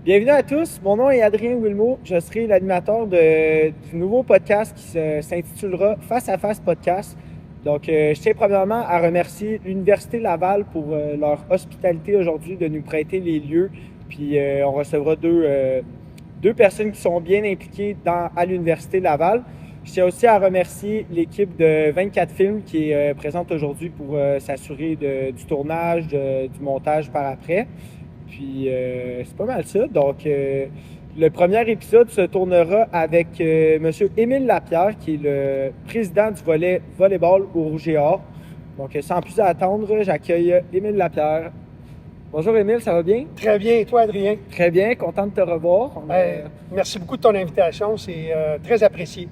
Bienvenue à tous, mon nom est Adrien Wilmot, je serai l'animateur du nouveau podcast qui s'intitulera Face à Face Podcast. Donc, je tiens premièrement à remercier l'Université Laval pour leur hospitalité aujourd'hui de nous prêter les lieux. Puis, on recevra deux personnes qui sont bien impliquées à l'Université Laval. Je tiens aussi à remercier l'équipe de 24 Films qui est présente aujourd'hui pour s'assurer du tournage, du montage par après. Puis c'est pas mal ça. Donc, le premier épisode se tournera avec M. Émile Lapierre, qui est le président du volet volleyball au Rouge et Or. Donc, sans plus attendre, j'accueille Émile Lapierre. Bonjour Émile, ça va bien? Très bien. Et toi, Adrien? Très bien, content de te revoir. Merci beaucoup de ton invitation. C'est très apprécié.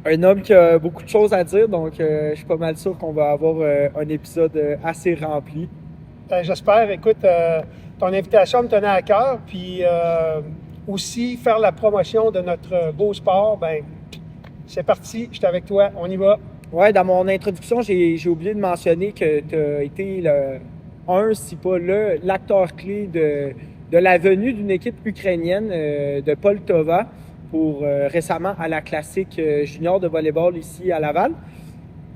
Un homme qui a beaucoup de choses à dire, donc je suis pas mal sûr qu'on va avoir un épisode assez rempli. J'espère. Écoute, ton invitation me tenait à cœur. Puis aussi, faire la promotion de notre beau sport, c'est parti. Je suis avec toi. On y va. Ouais, dans mon introduction, j'ai oublié de mentionner que tu as été si pas l'acteur clé de la venue d'une équipe ukrainienne de Poltava pour récemment à la classique junior de volleyball ici à Laval.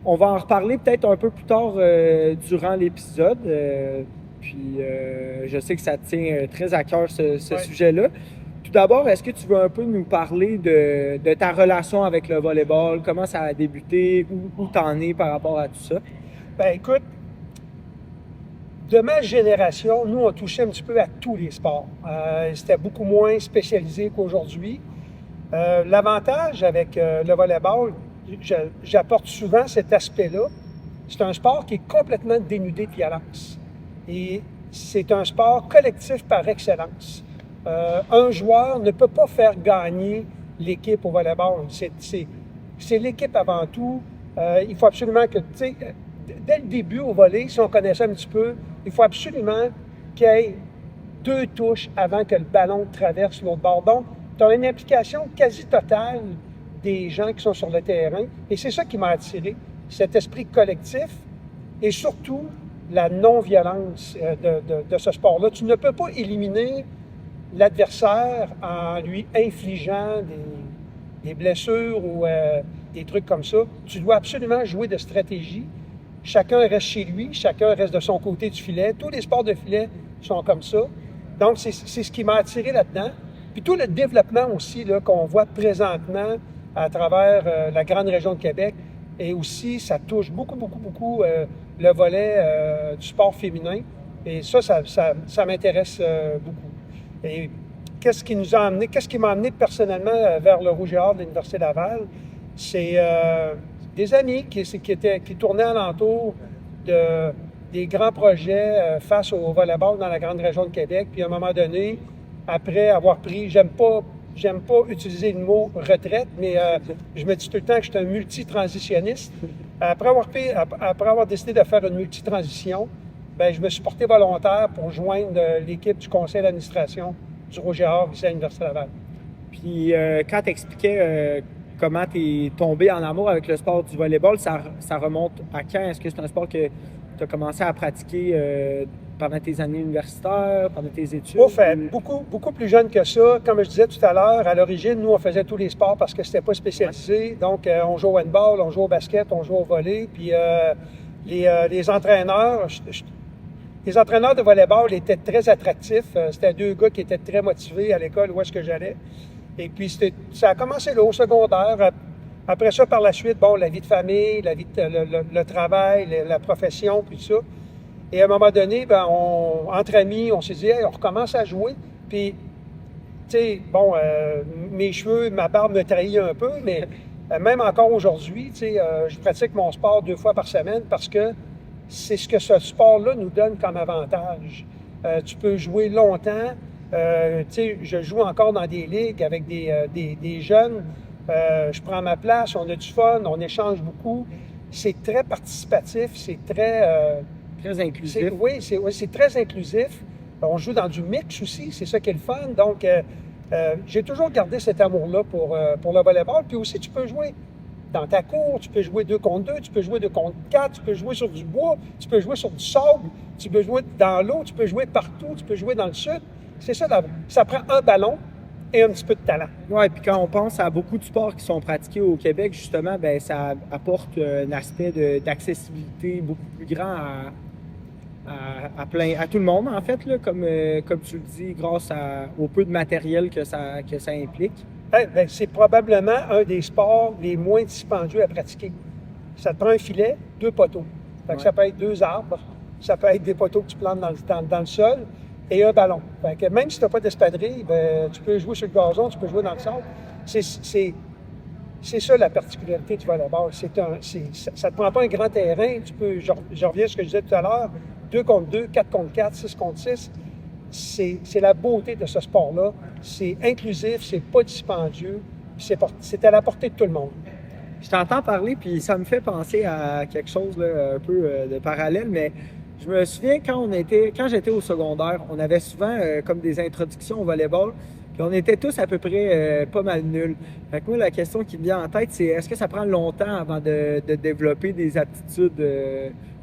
On va en reparler peut-être un peu plus tard durant l'épisode. Je sais que ça te tient très à cœur ce sujet-là. Tout d'abord, est-ce que tu veux un peu nous parler de ta relation avec le volleyball? Comment ça a débuté? Où t'en es par rapport à tout ça? Écoute, de ma génération, nous, on touchait un petit peu à tous les sports. C'était beaucoup moins spécialisé qu'aujourd'hui. L'avantage avec le volleyball, j'apporte souvent cet aspect-là. C'est un sport qui est complètement dénudé de violence. Et c'est un sport collectif par excellence. Un joueur ne peut pas faire gagner l'équipe au volleyball. C'est l'équipe avant tout. Il faut absolument que, tu sais, dès le début au volley, si on connaissait un petit peu, il faut absolument qu'il y ait 2 touches avant que le ballon traverse l'autre bord. Donc, tu as une implication quasi totale des gens qui sont sur le terrain. Et c'est ça qui m'a attiré, cet esprit collectif et surtout la non-violence de ce sport-là. Tu ne peux pas éliminer l'adversaire en lui infligeant des blessures ou des trucs comme ça. Tu dois absolument jouer de stratégie. Chacun reste chez lui, chacun reste de son côté du filet. Tous les sports de filet sont comme ça. Donc, c'est ce qui m'a attiré là-dedans. Puis tout le développement aussi là, qu'on voit présentement à travers la grande région de Québec. Et aussi, ça touche beaucoup le volet du sport féminin. Et ça m'intéresse beaucoup. Et qu'est-ce qui m'a amené personnellement vers le Rouge et Or de l'Université Laval? C'est des amis qui tournaient alentour des grands projets face au volleyball dans la grande région de Québec. Puis à un moment donné, après avoir pris, j'aime pas utiliser le mot retraite, mais je me dis tout le temps que je suis un multitransitionniste. Après avoir décidé de faire une multitransition, je me suis porté volontaire pour joindre l'équipe du conseil d'administration du Rouge et Or ici à l'Université Laval. Puis quand tu expliquais comment tu es tombé en amour avec le sport du volleyball, ça remonte à quand? Est-ce que c'est un sport que tu as commencé à pratiquer pendant tes années universitaires, pendant tes études? Beaucoup plus jeune que ça. Comme je disais tout à l'heure, à l'origine, nous, on faisait tous les sports parce que c'était pas spécialisé. Donc, on joue au handball, on joue au basket, on joue au volley. Puis les entraîneurs... Les entraîneurs de volleyball étaient très attractifs. C'était 2 gars qui étaient très motivés à l'école où est-ce que j'allais. Et puis, ça a commencé là, au secondaire. Après ça, par la suite, la vie de famille, le travail, la profession, puis tout ça. Et à un moment donné, entre amis, on s'est dit, hey, on recommence à jouer. Puis, tu sais, mes cheveux, ma barbe me trahit un peu, mais même encore aujourd'hui, tu sais, je pratique mon sport 2 fois par semaine parce que c'est ce que ce sport-là nous donne comme avantage. Tu peux jouer longtemps. Tu sais, je joue encore dans des ligues avec des jeunes. Je prends ma place, on a du fun, on échange beaucoup. C'est très participatif, c'est très... très inclusif. C'est très inclusif. On joue dans du mix aussi, c'est ça qui est le fun. Donc, j'ai toujours gardé cet amour-là pour le volleyball. Puis aussi, tu peux jouer dans ta cour, tu peux jouer 2 contre 2, tu peux jouer 2 contre 4, tu peux jouer sur du bois, tu peux jouer sur du sable, tu peux jouer dans l'eau, tu peux jouer partout, tu peux jouer dans le sud. c'est ça, ça prend un ballon et un petit peu de talent. Oui, puis quand on pense à beaucoup de sports qui sont pratiqués au Québec, justement, ben ça apporte un aspect d'accessibilité beaucoup plus grand à tout le monde, en fait, là, comme tu le dis, grâce au peu de matériel que ça implique. Ben, c'est probablement un des sports les moins dispendieux à pratiquer. Ça te prend un filet, 2 poteaux. Fait que ça peut être 2 arbres, ça peut être des poteaux que tu plantes dans le sol et un ballon. Fait que même si tu n'as pas d'espadrille, ben, tu peux jouer sur le gazon, tu peux jouer dans le sable. C'est ça la particularité du volleyball. Ça ne te prend pas un grand terrain. Je reviens à ce que je disais tout à l'heure, 2 contre 2, 4 contre 4, 6 contre 6. C'est la beauté de ce sport-là. C'est inclusif, c'est pas dispendieux, c'est à la portée de tout le monde. Je t'entends parler, puis ça me fait penser à quelque chose là, un peu de parallèle, mais je me souviens quand j'étais au secondaire, on avait souvent comme des introductions au volleyball, puis on était tous à peu près pas mal nuls. Fait que moi, la question qui me vient en tête, c'est est-ce que ça prend longtemps avant de développer des aptitudes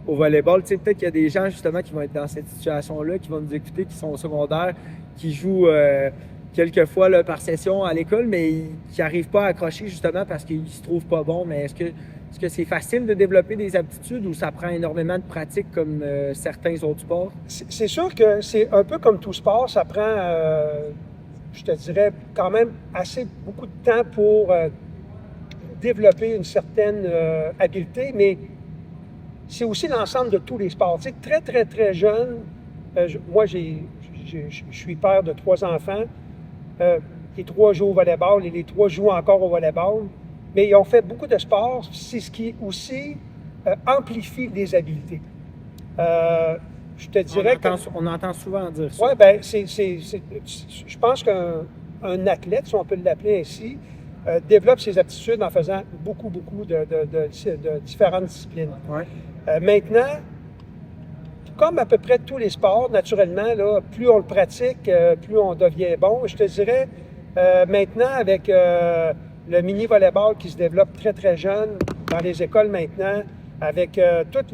au volleyball? Tu sais, peut-être qu'il y a des gens justement qui vont être dans cette situation-là, qui vont nous écouter, qui sont au secondaire, qui jouent quelques fois là, par session à l'école, mais qui n'arrivent pas à accrocher justement parce qu'ils ne se trouvent pas bons. Mais est-ce que c'est facile de développer des aptitudes ou ça prend énormément de pratique comme certains autres sports? C'est sûr que c'est un peu comme tout sport, ça prend, je te dirais, quand même beaucoup de temps pour développer une certaine habileté, mais c'est aussi l'ensemble de tous les sports. Tu sais, très, très, très jeune, moi, je suis père de 3 enfants. Les 3 jouent au volleyball et les 3 jouent encore au volleyball. Mais ils ont fait beaucoup de sports. C'est ce qui aussi amplifie les habiletés. Je te dirais on entend souvent dire ça. Oui, bien, je pense qu'un athlète, si on peut l'appeler ainsi, développe ses aptitudes en faisant beaucoup de différentes disciplines. Ouais. Maintenant, comme à peu près tous les sports, naturellement, là, plus on le pratique, plus on devient bon. Je te dirais, maintenant, avec le mini-volleyball qui se développe très, très jeune dans les écoles maintenant, avec tous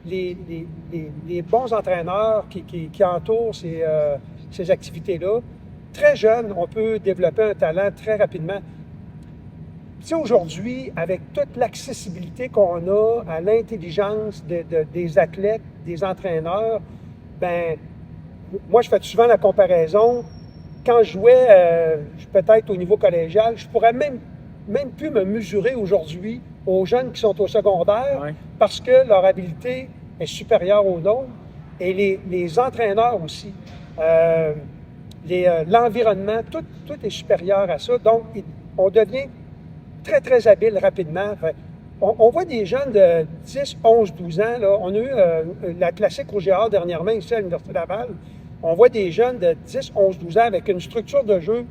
les bons entraîneurs qui entourent ces activités-là, très jeune, on peut développer un talent très rapidement. Tu sais, aujourd'hui, avec toute l'accessibilité qu'on a à l'intelligence des athlètes, des entraîneurs, ben moi, je fais souvent la comparaison. Quand je jouais, peut-être au niveau collégial, je pourrais même plus me mesurer aujourd'hui aux jeunes qui sont au secondaire parce que leur habileté est supérieure aux nôtres et les entraîneurs aussi. L'environnement, tout est supérieur à ça. Donc, on devient très, très habile rapidement. On voit des jeunes de 10, 11, 12 ans. Là. On a eu la classique au GA dernièrement ici à l'Université Laval. On voit des jeunes de 10, 11, 12 ans avec une structure de jeu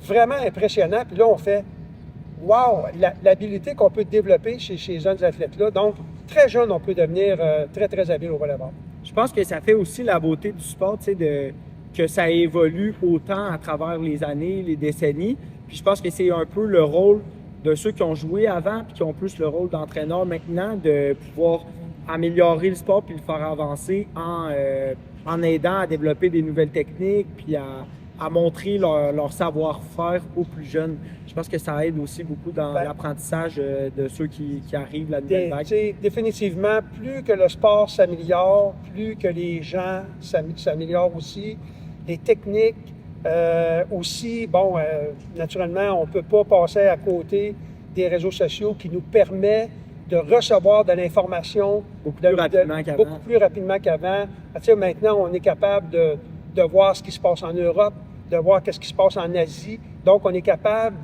vraiment impressionnante. Puis là, on fait « wow », l'habilité qu'on peut développer chez ces jeunes athlètes-là. Donc, très jeune, on peut devenir très, très habile au volleyball. Je pense que ça fait aussi la beauté du sport, tu sais, que ça évolue autant à travers les années, les décennies. Puis je pense que c'est un peu le rôle de ceux qui ont joué avant puis qui ont plus le rôle d'entraîneur maintenant de pouvoir améliorer le sport puis le faire avancer en aidant à développer des nouvelles techniques puis à montrer leur savoir-faire aux plus jeunes. Je pense que ça aide aussi beaucoup dans l'apprentissage de ceux qui arrivent la nouvelle vague. Définitivement, plus que le sport s'améliore, plus que les gens s'améliorent aussi, les techniques, aussi, naturellement, on ne peut pas passer à côté des réseaux sociaux qui nous permettent de recevoir de l'information beaucoup plus rapidement qu'avant. Tu sais, maintenant, on est capable de voir ce qui se passe en Europe, de voir ce qui se passe en Asie. Donc, on est capable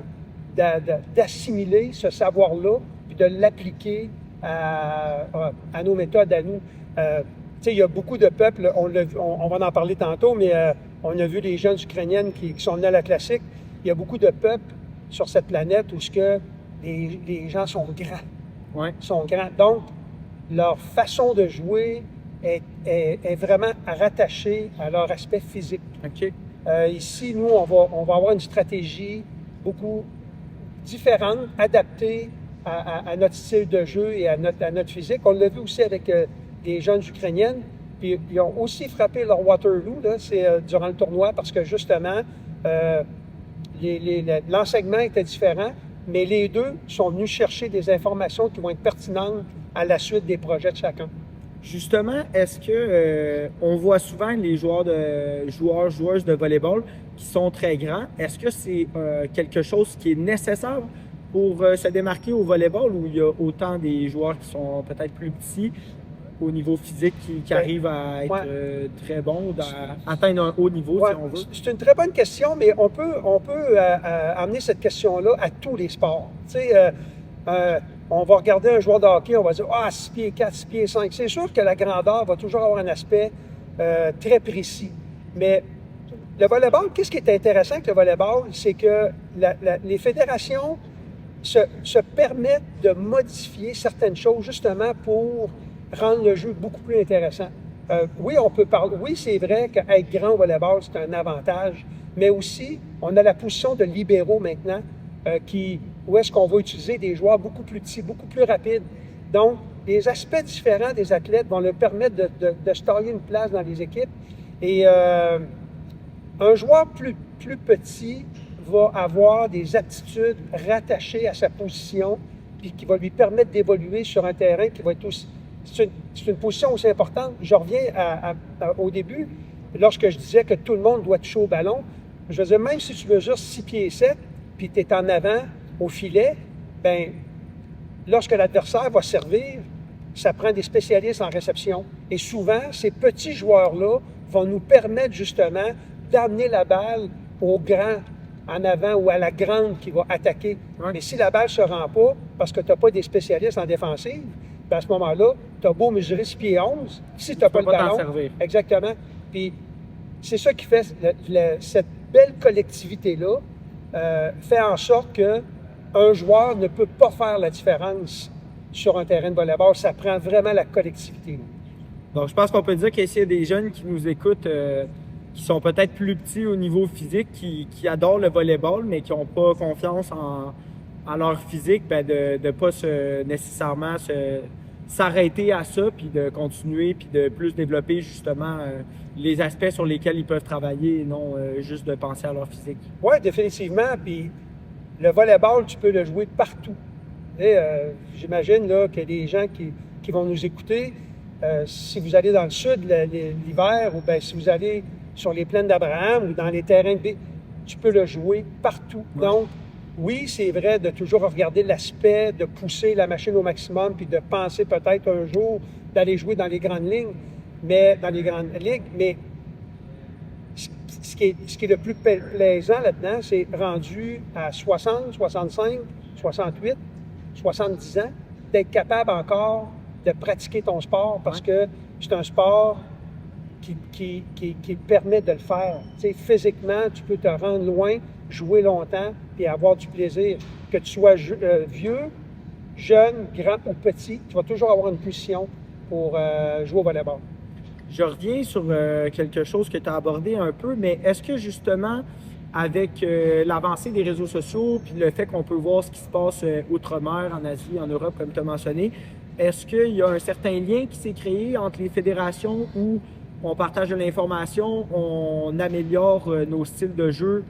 d'assimiler ce savoir-là puis de l'appliquer à nos méthodes, à nous. Tu sais, il y a beaucoup de peuples, on va en parler tantôt, mais on a vu les jeunes Ukrainiennes qui sont venues à la classique. Il y a beaucoup de peuples sur cette planète où les gens sont grands. Ouais. Sont grands. Donc, leur façon de jouer est vraiment rattachée à leur aspect physique. Okay. Ici, nous, on va avoir une stratégie beaucoup différente, adaptée à notre style de jeu et à notre physique. On l'a vu aussi avec les jeunes Ukrainiennes. Puis ils ont aussi frappé leur Waterloo, là, c'est durant le tournoi, parce que justement, l'enseignement était différent, mais les deux sont venus chercher des informations qui vont être pertinentes à la suite des projets de chacun. Justement, est-ce que on voit souvent les joueuses de volleyball qui sont très grands? Est-ce que c'est quelque chose qui est nécessaire pour se démarquer au volleyball où il y a autant des joueurs qui sont peut-être plus petits au niveau physique qui arrivent à être très bons, à atteindre un haut niveau, si on veut? C'est une très bonne question, mais on peut amener cette question-là à tous les sports. Tu sais, on va regarder un joueur de hockey, on va dire « Ah, 6 pieds 4, 6 pieds 5 ». C'est sûr que la grandeur va toujours avoir un aspect très précis. Mais le volleyball, qu'est-ce qui est intéressant avec le volleyball? C'est que les fédérations se permettent de modifier certaines choses justement pour rendre le jeu beaucoup plus intéressant. Oui, on peut parler. Oui, c'est vrai qu'être grand au volleyball, c'est un avantage, mais aussi, on a la position de libéraux maintenant, où est-ce qu'on va utiliser des joueurs beaucoup plus petits, beaucoup plus rapides. Donc, les aspects différents des athlètes vont leur permettre de se tailler une place dans les équipes. Et un joueur plus petit va avoir des aptitudes rattachées à sa position, puis qui va lui permettre d'évoluer sur un terrain qui va être aussi... C'est une position aussi importante. Je reviens au début, lorsque je disais que tout le monde doit toucher au ballon. Je veux dire, même si tu mesures 6 pieds 7, puis tu es en avant au filet, bien, lorsque l'adversaire va servir, ça prend des spécialistes en réception. Et souvent, ces petits joueurs-là vont nous permettre justement d'amener la balle au grand en avant ou à la grande qui va attaquer. Ouais. Mais si la balle ne se rend pas, parce que tu n'as pas des spécialistes en défensive, bien à ce moment-là, tu as beau mesurer 6 pieds 11, si tu n'as pas le ballon. Exactement. Puis c'est ça qui fait cette belle collectivité-là, fait en sorte qu'un joueur ne peut pas faire la différence sur un terrain de volleyball. Ça prend vraiment la collectivité. Donc, je pense qu'on peut dire qu'il y a des jeunes qui nous écoutent, qui sont peut-être plus petits au niveau physique, qui adorent le volleyball, mais qui n'ont pas confiance en leur physique, ben de ne pas nécessairement s'arrêter à ça, puis de continuer, puis de plus développer justement les aspects sur lesquels ils peuvent travailler et non juste de penser à leur physique. Oui, définitivement. Puis le volleyball, tu peux le jouer partout. J'imagine là, qu'il y a des gens qui vont nous écouter. Si vous allez dans le sud l'hiver, ou bien si vous allez sur les plaines d'Abraham ou dans les terrains de baie, tu peux le jouer partout. Ouais. Donc, oui, c'est vrai de toujours regarder l'aspect, de pousser la machine au maximum, puis de penser peut-être un jour d'aller jouer dans les grandes ligues, mais ce qui est le plus plaisant là-dedans, c'est rendu à 60, 65, 68, 70 ans, d'être capable encore de pratiquer ton sport parce que c'est un sport qui permet de le faire. Tu sais, physiquement, tu peux te rendre loin, jouer longtemps et avoir du plaisir. Que tu sois vieux, jeune, grand ou petit, tu vas toujours avoir une position pour jouer au volleyball. Je reviens sur quelque chose que tu as abordé un peu, mais est-ce que justement, avec l'avancée des réseaux sociaux puis le fait qu'on peut voir ce qui se passe outre-mer, en Asie, en Europe, comme tu as mentionné, est-ce qu'il y a un certain lien qui s'est créé entre les fédérations où on partage de l'information, on améliore nos styles de jeu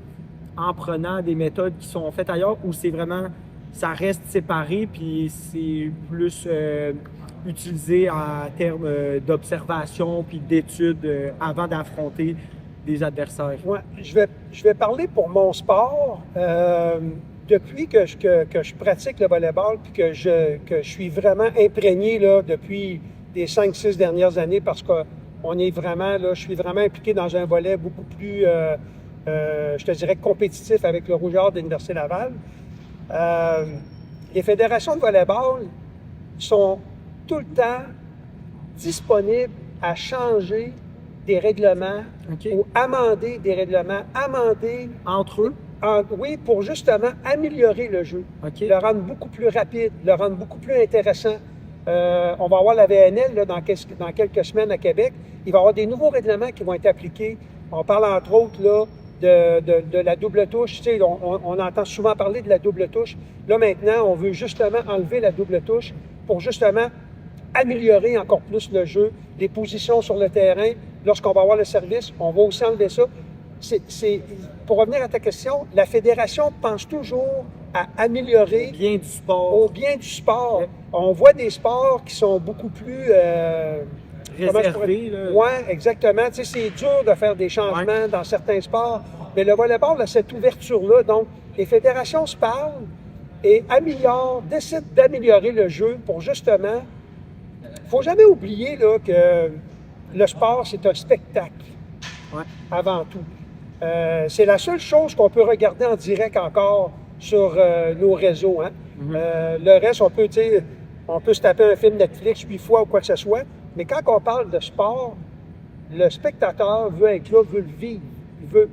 en prenant des méthodes qui sont faites ailleurs, ou c'est vraiment, ça reste séparé puis c'est plus utilisé en termes d'observation puis d'études avant d'affronter des adversaires? Ouais, je vais parler pour mon sport. Depuis que je pratique le volleyball puis que je suis vraiment imprégné là, depuis les 5-6 dernières années parce que je suis vraiment impliqué dans un volet beaucoup plus, je te dirais, compétitif avec le Rouge et Or de l'Université Laval. Les fédérations de volleyball sont tout le temps disponibles à changer des règlements ou amender des règlements, entre eux? Oui, pour justement améliorer le jeu, le rendre beaucoup plus rapide, le rendre beaucoup plus intéressant. On va avoir la VNL là, dans quelques semaines à Québec. Il va y avoir des nouveaux règlements qui vont être appliqués. On parle entre autres là, de la double touche. Tu sais, on entend souvent parler de la double touche. Là, maintenant, on veut justement enlever la double touche pour justement améliorer encore plus le jeu, les positions sur le terrain. Lorsqu'on va avoir le service, on va aussi enlever ça. Pour revenir à ta question, la fédération pense toujours à améliorer Bien du sport. au bien du sport. Ouais. On voit des sports qui sont beaucoup plus réservés. Oui, exactement. Tu sais, c'est dur de faire des changements dans certains sports, mais le volleyball a cette ouverture-là. Donc, les fédérations se parlent et décident d'améliorer le jeu pour justement... Il ne faut jamais oublier là, que le sport, c'est un spectacle avant tout. C'est la seule chose qu'on peut regarder en direct encore sur nos réseaux. Hein? Le reste, on peut se taper un film Netflix 8 fois ou quoi que ce soit, mais quand on parle de sport, le spectateur veut être là, veut le vivre. Il veut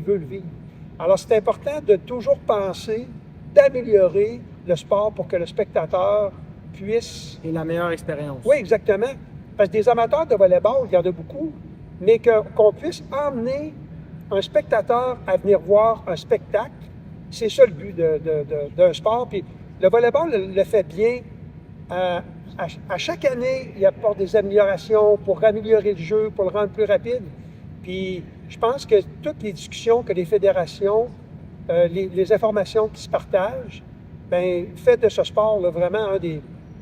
le vivre. Alors, c'est important de toujours penser d'améliorer le sport pour que le spectateur puisse... Et la meilleure expérience. Oui, exactement. Parce que des amateurs de volleyball, il y en a beaucoup, mais qu'on puisse emmener un spectateur à venir voir un spectacle, c'est ça le but d'un sport. Puis le volleyball le fait bien. À chaque année, il apporte des améliorations pour améliorer le jeu, pour le rendre plus rapide. Puis je pense que toutes les discussions que les fédérations, les informations qui se partagent, bien, fait de ce sport là, vraiment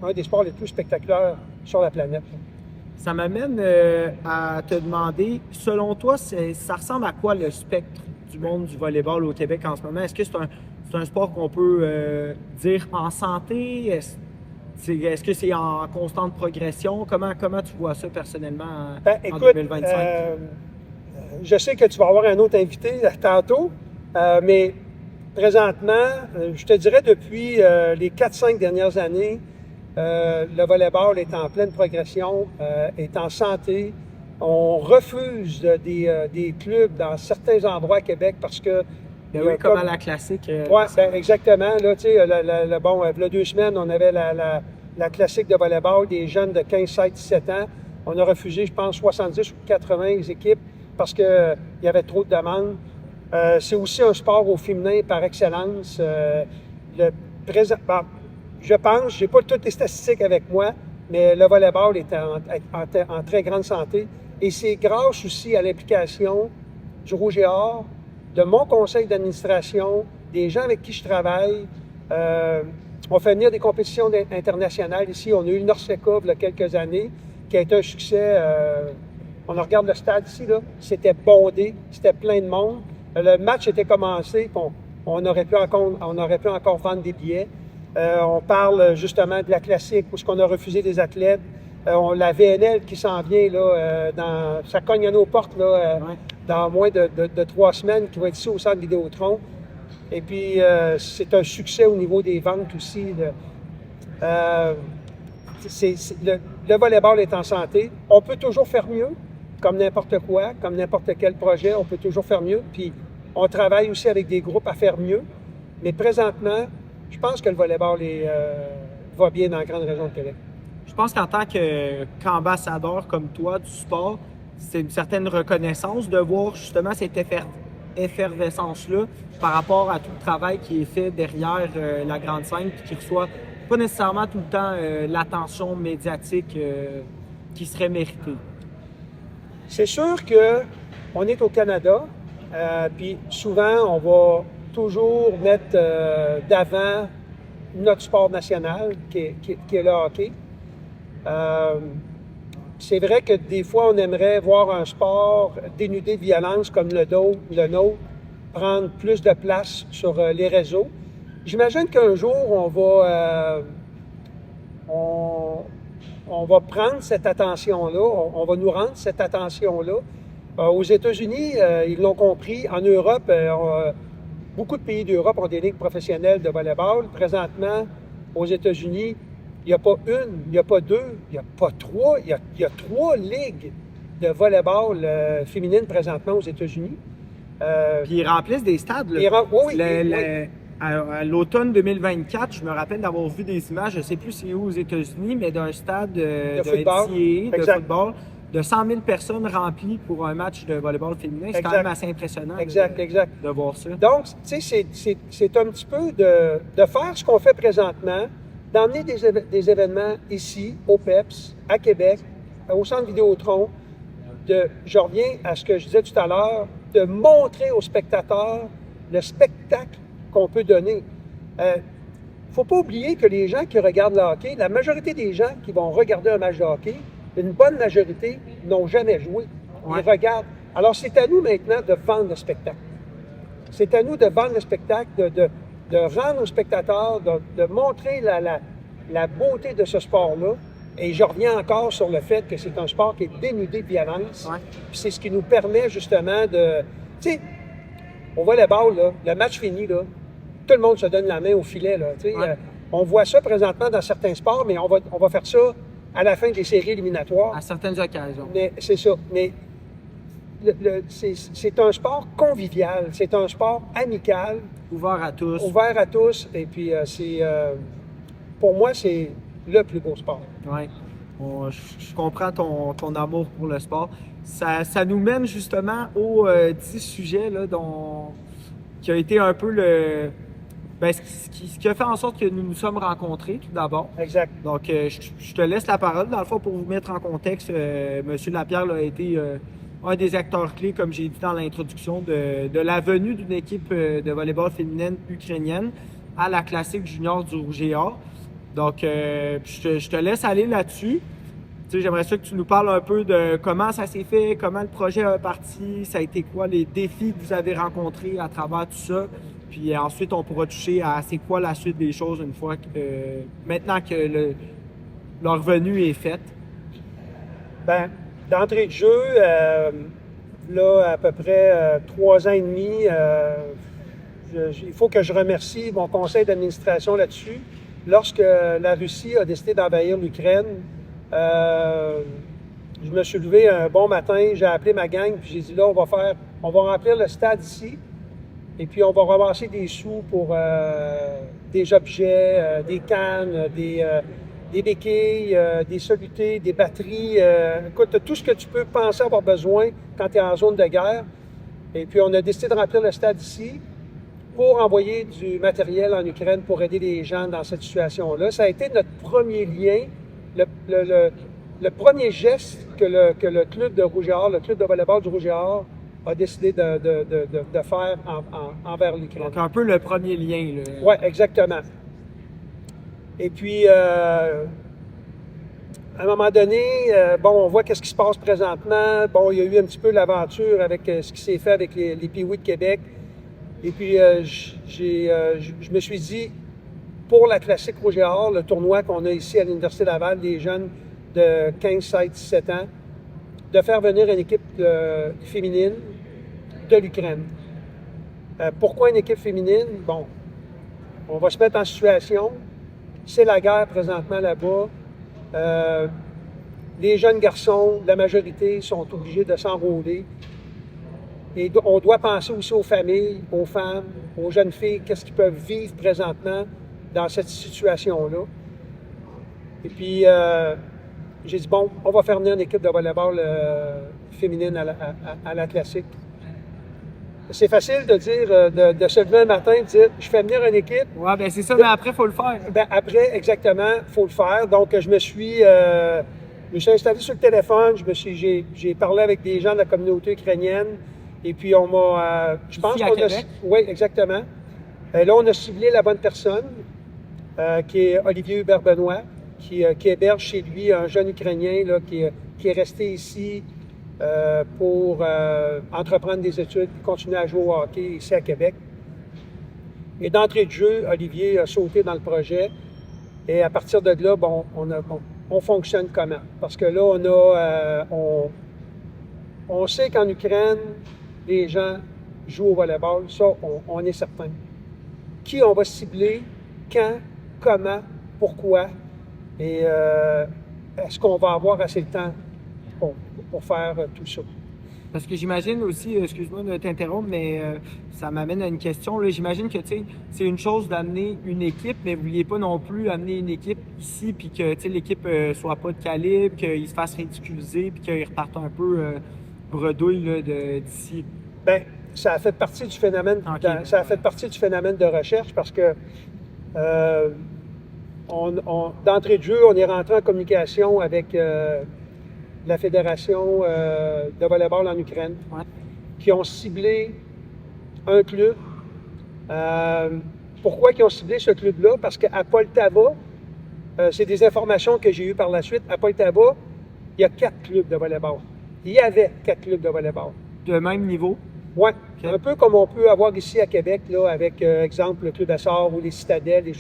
un des sports les plus spectaculaires sur la planète. Ça m'amène à te demander, selon toi, ça ressemble à quoi le spectre du monde du volleyball au Québec en ce moment? Est-ce que c'est un sport qu'on peut dire en santé? Est-ce que c'est en constante progression? Comment tu vois ça personnellement en 2025? Je sais que tu vas avoir un autre invité tantôt, mais présentement, je te dirais depuis les 4-5 dernières années, le volleyball est en pleine progression, est en santé. On refuse des clubs dans certains endroits à Québec parce que... Oui, comme à la classique. Oui, exactement. Là, tu sais, il y a 2 semaines, on avait la classique de volleyball des jeunes de 15, 16, 17 ans. On a refusé, je pense, 70 ou 80 équipes parce qu'il y avait trop de demandes. C'est aussi un sport au féminin par excellence. Je pense, je n'ai pas toutes les statistiques avec moi, mais le volleyball est en très grande santé. Et c'est grâce aussi à l'implication du Rouge et Or, de mon conseil d'administration, des gens avec qui je travaille. On fait venir des compétitions internationales ici. On a eu le Norseka il y a quelques années, qui a été un succès. On regarde le stade ici, là. C'était bondé, c'était plein de monde. Le match était commencé, on aurait pu encore vendre des billets. On parle justement de la classique, où on a refusé des athlètes. La VNL qui s'en vient, là, ça cogne à nos portes là, dans moins de 3 semaines, qui va être ici au centre Vidéotron. Et puis, c'est un succès au niveau des ventes aussi. Le volleyball est en santé. On peut toujours faire mieux, comme n'importe quoi, comme n'importe quel projet, on peut toujours faire mieux. Puis, on travaille aussi avec des groupes à faire mieux. Mais présentement, je pense que le volleyball va bien dans la grande région de Québec. Je pense qu'en tant qu'ambassadeur comme toi du sport, c'est une certaine reconnaissance de voir justement cette effervescence-là par rapport à tout le travail qui est fait derrière la grande scène et qui reçoit pas nécessairement tout le temps l'attention médiatique qui serait méritée. C'est sûr qu'on est au Canada, puis souvent on va toujours mettre d'avant notre sport national qui est le hockey. C'est vrai que des fois, on aimerait voir un sport dénudé de violence comme le nôtre prendre plus de place sur les réseaux. J'imagine qu'un jour, on va prendre cette attention-là, on va nous rendre cette attention-là. Aux États-Unis, ils l'ont compris. En Europe, beaucoup de pays d'Europe ont des ligues professionnelles de volleyball. Présentement, aux États-Unis, il n'y a pas une, il n'y a pas deux, il n'y a pas trois. Il y a 3 ligues de volleyball féminine présentement aux États-Unis. Puis ils remplissent des stades. Là. Oui. À l'automne 2024, je me rappelle d'avoir vu des images, je ne sais plus c'est où aux États-Unis, mais d'un stade de football de 100 000 personnes remplies pour un match de volleyball féminin. C'est quand même assez impressionnant de voir ça. Donc, tu sais, c'est un petit peu de faire ce qu'on fait présentement, d'emmener des événements ici, au PEPS, à Québec, au Centre Vidéotron. Je reviens à ce que je disais tout à l'heure, de montrer aux spectateurs le spectacle qu'on peut donner. Il ne faut pas oublier que les gens qui regardent le hockey, la majorité des gens qui vont regarder un match de hockey, une bonne majorité n'ont jamais joué. Ouais. Ils regardent. Alors, c'est à nous maintenant de vendre le spectacle. C'est à nous de vendre le spectacle, de rendre aux spectateurs, de montrer la beauté de ce sport-là. Et je reviens encore sur le fait que c'est un sport qui est dénudé de violence. Ouais. Puis c'est ce qui nous permet justement de... Tu sais, au volleyball, là, le match fini, là, tout le monde se donne la main au filet. Là, tu sais. Ouais. On voit ça présentement dans certains sports, mais on va faire ça à la fin des séries éliminatoires. À certaines occasions. Mais c'est ça. Mais c'est un sport convivial, c'est un sport amical, Ouvert à tous. ouvert à tous. Et puis, pour moi, c'est le plus beau sport. Oui. Je comprends ton amour pour le sport. Ça nous mène justement au dit sujet là, qui a été un peu ce qui a fait en sorte que nous nous sommes rencontrés tout d'abord. Exact. Donc, je te laisse la parole. Dans le fond, pour vous mettre en contexte, M. Lapierre là, a été un des acteurs clés, comme j'ai dit dans l'introduction, de la venue d'une équipe de volleyball féminine ukrainienne à la classique junior du Rouge et Or. Donc, je te laisse aller là-dessus. Tu sais, j'aimerais ça que tu nous parles un peu de comment ça s'est fait, comment le projet a parti, ça a été quoi les défis que vous avez rencontrés à travers tout ça. Puis ensuite, on pourra toucher à c'est quoi la suite des choses une fois que, maintenant que leur venue est faite. Ben, d'entrée de jeu, là, à peu près 3 ans et demi, il faut que je remercie mon conseil d'administration là-dessus. Lorsque la Russie a décidé d'envahir l'Ukraine, je me suis levé un bon matin, j'ai appelé ma gang, puis j'ai dit là, on va remplir le stade ici, et puis on va ramasser des sous pour des objets, des cannes, des béquilles, des solutés, des batteries, écoute, tout ce que tu peux penser avoir besoin quand tu es en zone de guerre. Et puis on a décidé de remplir le stade ici pour envoyer du matériel en Ukraine pour aider les gens dans cette situation-là. Ça a été notre premier lien, le premier geste que le club de Rouge et Or, le club de volleyball du Rouge et Or, a décidé de faire envers l'Ukraine. Donc, un peu le premier lien. Oui, exactement. Et puis, à un moment donné, on voit qu'est-ce qui se passe présentement. Bon, il y a eu un petit peu l'aventure avec ce qui s'est fait avec les Pee-Wee de Québec. Et puis, je me suis dit, pour la classique Rouge et Or, le tournoi qu'on a ici à l'Université Laval, des jeunes de 15, 16, 17 ans, de faire venir une équipe féminine de l'Ukraine. Pourquoi une équipe féminine? Bon, on va se mettre en situation. C'est la guerre présentement là-bas. Les jeunes garçons, la majorité, sont obligés de s'enrôler. Et on doit penser aussi aux familles, aux femmes, aux jeunes filles, qu'est-ce qu'ils peuvent vivre présentement dans cette situation-là. Et puis, j'ai dit, bon, on va faire venir une équipe de volleyball féminine à la classique. C'est facile de dire, de se lever un matin et de dire, je fais venir une équipe. Oui, bien c'est ça, mais après, il faut le faire. Ben, après, exactement, il faut le faire. Donc, je me suis installé sur le téléphone, j'ai parlé avec des gens de la communauté ukrainienne. Et puis, on m'a... je pense qu'on a... Oui, exactement. Là, on a ciblé la bonne personne, qui est Olivier Hubert-Benoît, qui héberge chez lui un jeune Ukrainien là, qui est resté ici pour entreprendre des études et continuer à jouer au hockey ici à Québec. Et d'entrée de jeu, Olivier a sauté dans le projet. Et à partir de là, on fonctionne comment? Parce que là, on sait qu'en Ukraine, les gens jouent au volleyball, ça, on est certain. Qui on va cibler, quand, comment, pourquoi, et est-ce qu'on va avoir assez de temps pour faire tout ça? Parce que j'imagine aussi, excuse-moi de t'interrompre, mais ça m'amène à une question. Là. J'imagine que c'est une chose d'amener une équipe, mais vous ne vouliez pas non plus amener une équipe ici, puis que l'équipe soit pas de calibre, qu'il se fasse ridiculiser, puis qu'il reparte un peu bredouille d'ici. Bien, ça a fait partie du phénomène. Okay. Ça a fait partie du phénomène de recherche parce que d'entrée de jeu, on est rentré en communication avec la Fédération de volleyball en Ukraine, Ouais. qui ont ciblé un club. Pourquoi ils ont ciblé ce club-là? Parce qu'à Poltava, c'est des informations que j'ai eues par la suite, à Poltava, il y a 4 clubs de volleyball. Il y avait 4 clubs de volleyball. De même niveau? Oui, Ok. un peu comme on peut avoir ici à Québec, là, avec, exemple, le Club Essor ou les Citadelles, des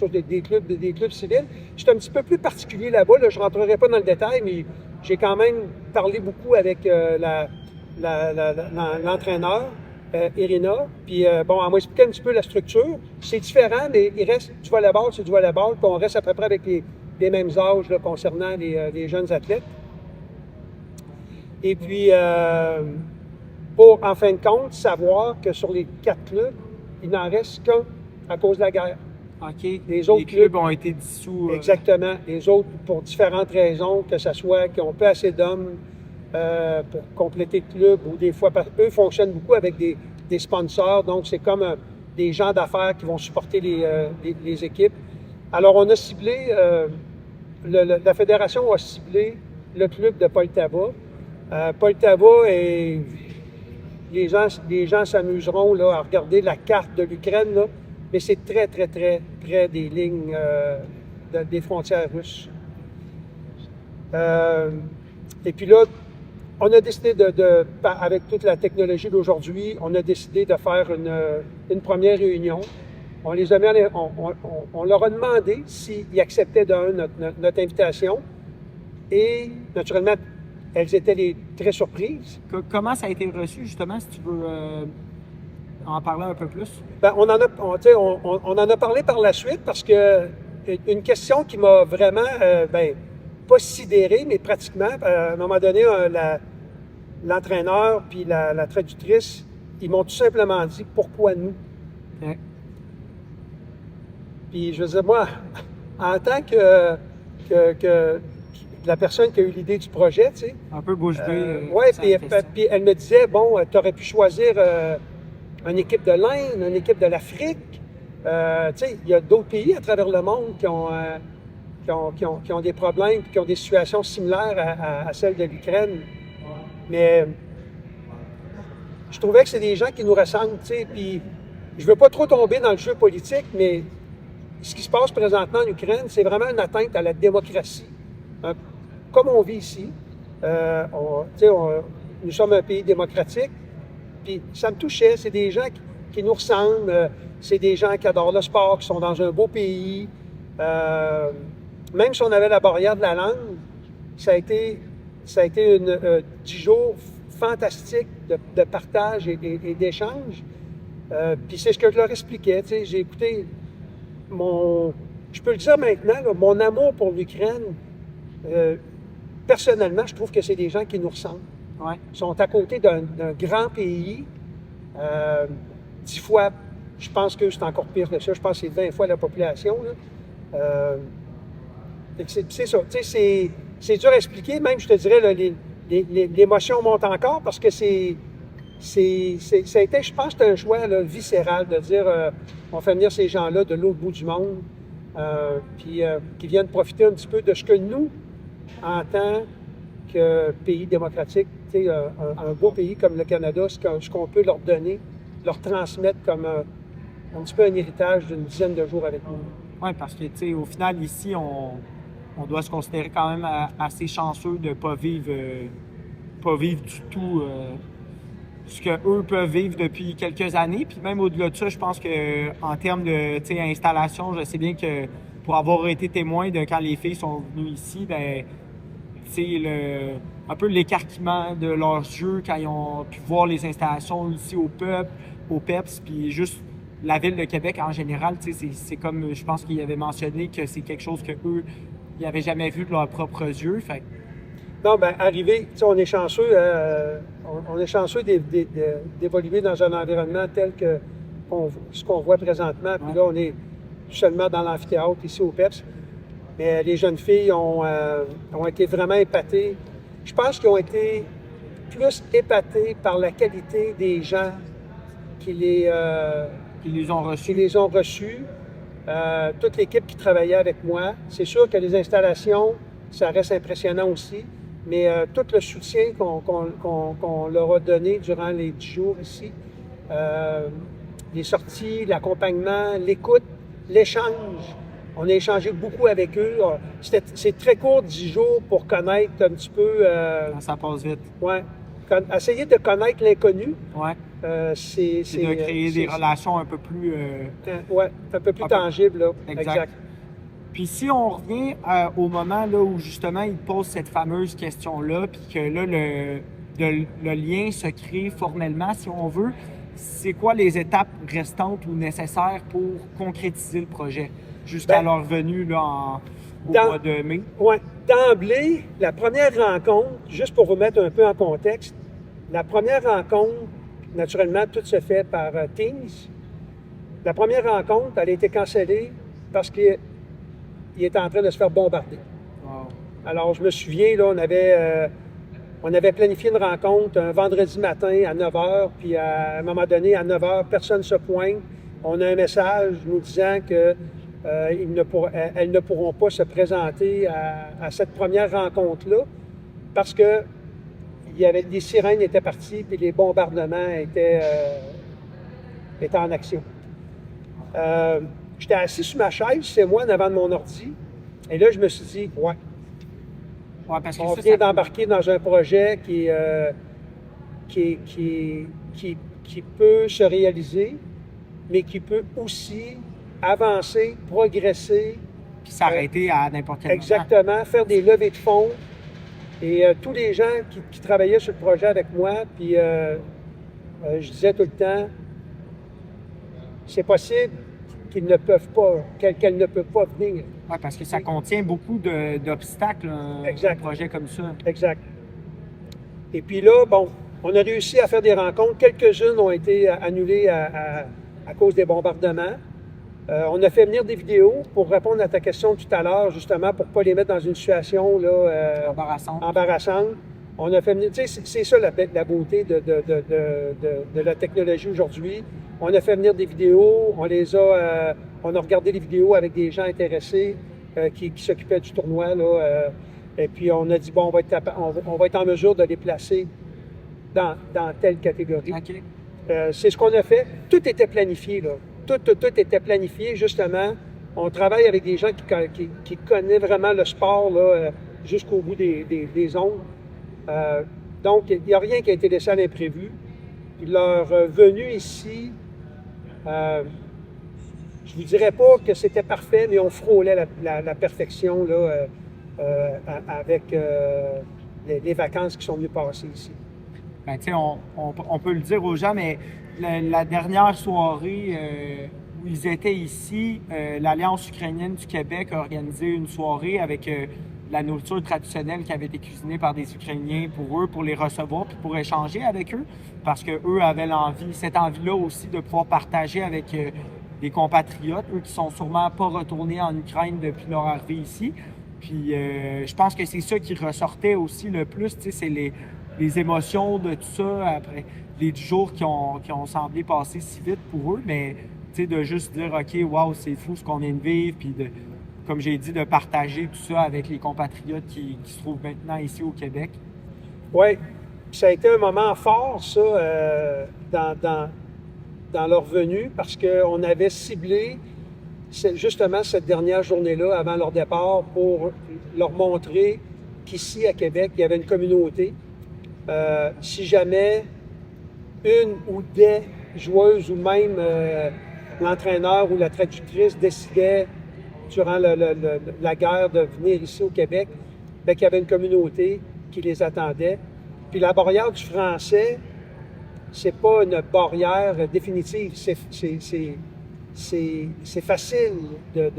clubs civils. C'est un petit peu plus particulier là-bas. Là. Je ne rentrerai pas dans le détail, mais j'ai quand même parlé beaucoup avec l'entraîneur, Irina. Puis, bon, elle m'a expliqué un petit peu la structure. C'est différent, mais il reste du volleyball, c'est du volleyball. Puis on reste à peu près avec les mêmes âges là, concernant les jeunes athlètes. Et puis, pour, en fin de compte, savoir que sur les 4 clubs, il n'en reste qu'un à cause de la guerre. OK. Les autres les clubs clubs ont été dissous. Exactement. Les autres, pour différentes raisons, que ce soit qu'ils n'ont pas assez d'hommes pour compléter le club, ou des fois, eux fonctionnent beaucoup avec des sponsors, donc c'est comme des gens d'affaires qui vont supporter les équipes. Alors, on a ciblé, la fédération a ciblé le club de Poltava. Poltava est... Les gens s'amuseront là, à regarder la carte de l'Ukraine, là, mais c'est très, très, très près des lignes des frontières russes. Et puis là, on a décidé avec toute la technologie d'aujourd'hui, on a décidé de faire une première réunion. On les a mis on leur a demandé s'ils acceptaient notre invitation. Et naturellement, elles étaient très surprises. Comment ça a été reçu, justement, si tu veux en parler un peu plus? Ben, on en a parlé par la suite parce que une question qui m'a vraiment, pas sidéré, mais pratiquement, à un moment donné, l'entraîneur puis la traductrice, ils m'ont tout simplement dit « Pourquoi nous? Okay. » Puis je veux dire, moi, en tant que la personne qui a eu l'idée du projet, tu sais. Un peu bouche bée. Oui, puis elle me disait, bon, tu aurais pu choisir une équipe de l'Inde, une équipe de l'Afrique. Tu sais, il y a d'autres pays à travers le monde qui ont des problèmes, qui ont des situations similaires à celles de l'Ukraine. Mais je trouvais que c'est des gens qui nous ressemblent, tu sais. Puis je ne veux pas trop tomber dans le jeu politique, mais ce qui se passe présentement en Ukraine, c'est vraiment une atteinte à la démocratie. Comme on vit ici, nous sommes un pays démocratique, puis ça me touchait. C'est des gens qui nous ressemblent, c'est des gens qui adorent le sport, qui sont dans un beau pays. Même si on avait la barrière de la langue, ça a été 10 jours fantastiques de partage et d'échange. Puis c'est ce que je leur expliquais. J'ai écouté je peux le dire maintenant, là, mon amour pour l'Ukraine. Personnellement, je trouve que c'est des gens qui nous ressemblent. Ouais. Ils sont à côté d'un grand pays. 10 fois, je pense que c'est encore pire que ça. Je pense que c'est 20 fois la population. C'est ça. C'est dur à expliquer. Même, je te dirais, là, l'émotion monte encore parce que ça a été, je pense, un choix là, viscéral de dire on fait venir ces gens-là de l'autre bout du monde, puis qui viennent profiter un petit peu de ce que nous, en tant que pays démocratique, un beau pays comme le Canada, ce qu'on peut leur donner, leur transmettre comme un petit peu un héritage d'une dizaine de jours avec nous. Oui, parce que, tu sais, au final, ici, on doit se considérer quand même assez chanceux de ne pas vivre du tout ce qu'eux peuvent vivre depuis quelques années. Puis même au-delà de ça, je pense qu'en termes de installation, je sais bien que pour avoir été témoin de quand les filles sont venues ici, ben un peu l'écarquillement de leurs yeux quand ils ont pu voir les installations ici au PEPS, puis juste la ville de Québec en général, c'est comme, je pense qu'il avait mentionné que c'est quelque chose qu'eux, ils n'avaient jamais vu de leurs propres yeux. Fait. Non, bien, arrivé, on est chanceux, d'évoluer dans un environnement tel que ce qu'on voit présentement. Puis là, on est seulement dans l'amphithéâtre ici au PEPS. Mais les jeunes filles ont été vraiment épatées. Je pense qu'ils ont été plus épatées par la qualité des gens qui les ont reçus. toute l'équipe qui travaillait avec moi. C'est sûr que les installations, ça reste impressionnant aussi, mais tout le soutien qu'on leur a donné durant les 10 jours ici, les sorties, l'accompagnement, l'écoute, l'échange. On a échangé beaucoup avec eux. C'est très court, 10 jours, pour connaître un petit peu... Ça passe vite. Ouais. Essayer de connaître l'inconnu. Ouais. C'est de créer des relations un peu plus... ouais, un peu plus tangibles, là. Exact. Puis si on revient au moment là, où justement il pose cette fameuse question-là, puis que là, le lien se crée formellement, si on veut, c'est quoi les étapes restantes ou nécessaires pour concrétiser le projet jusqu'à leur venue là, au mois de mai? Oui. D'emblée, la première rencontre, juste pour vous mettre un peu en contexte, la première rencontre, naturellement, tout se fait par Teams. La première rencontre, elle a été cancellée parce qu'il était en train de se faire bombarder. Wow. Alors, je me souviens, là, on avait planifié une rencontre un vendredi matin à 9 h, puis à un moment donné, à 9 h, personne ne se pointe. On a un message nous disant que elles ne pourront pas se présenter à cette première rencontre-là parce que les sirènes étaient parties et les bombardements étaient en action. J'étais assis sur ma chaise, c'est moi, en avant de mon ordi, et là, je me suis dit, parce que on vient d'embarquer dans un projet qui peut se réaliser, mais qui peut aussi avancer, progresser. Puis s'arrêter à n'importe quel moment. Exactement, faire des levées de fonds. Et tous les gens qui travaillaient sur le projet avec moi, puis je disais tout le temps, c'est possible qu'elles ne peuvent pas venir. Oui, parce que ça contient beaucoup d'obstacles, un projet comme ça. Exact. Et puis là, bon, on a réussi à faire des rencontres. Quelques-unes ont été annulées à cause des bombardements. On a fait venir des vidéos pour répondre à ta question tout à l'heure, justement, pour ne pas les mettre dans une situation là, embarrassante. On a fait venir, tu sais, c'est ça la beauté de la technologie aujourd'hui. On a fait venir des vidéos, on a regardé les vidéos avec des gens intéressés qui s'occupaient du tournoi, là, et puis on a dit, bon, on va être en mesure de les placer dans telle catégorie. Okay. C'est ce qu'on a fait. Tout était planifié, là. Tout était planifié, justement. On travaille avec des gens qui connaissent vraiment le sport là, jusqu'au bout des ondes. Donc, il n'y a rien qui a été laissé à l'imprévu. Leur venue ici, je ne vous dirais pas que c'était parfait, mais on frôlait la perfection là, avec les vacances qui sont venues passer ici. Ben, tu sais, on peut le dire aux gens, mais la dernière soirée où ils étaient ici, l'Alliance ukrainienne du Québec a organisé une soirée avec la nourriture traditionnelle qui avait été cuisinée par des Ukrainiens pour eux, pour les recevoir puis pour échanger avec eux, parce qu'eux avaient cette envie-là aussi de pouvoir partager avec des compatriotes, eux qui sont sûrement pas retournés en Ukraine depuis leur arrivée ici. Puis je pense que c'est ça qui ressortait aussi le plus, tu sais, c'est les émotions de tout ça après les 10 jours qui ont semblé passer si vite pour eux, mais tu sais, de juste dire, OK, wow, c'est fou ce qu'on vient de vivre, puis comme j'ai dit, de partager tout ça avec les compatriotes qui se trouvent maintenant ici au Québec. Oui, ça a été un moment fort, ça, dans leur venue, parce qu'on avait ciblé justement cette dernière journée-là avant leur départ pour leur montrer qu'ici, à Québec, il y avait une communauté. Si jamais une ou des joueuses ou même l'entraîneur ou la traductrice décidait durant la guerre de venir ici au Québec, bien qu'il y avait une communauté qui les attendait. Puis la barrière du français, c'est pas une barrière définitive, c'est facile de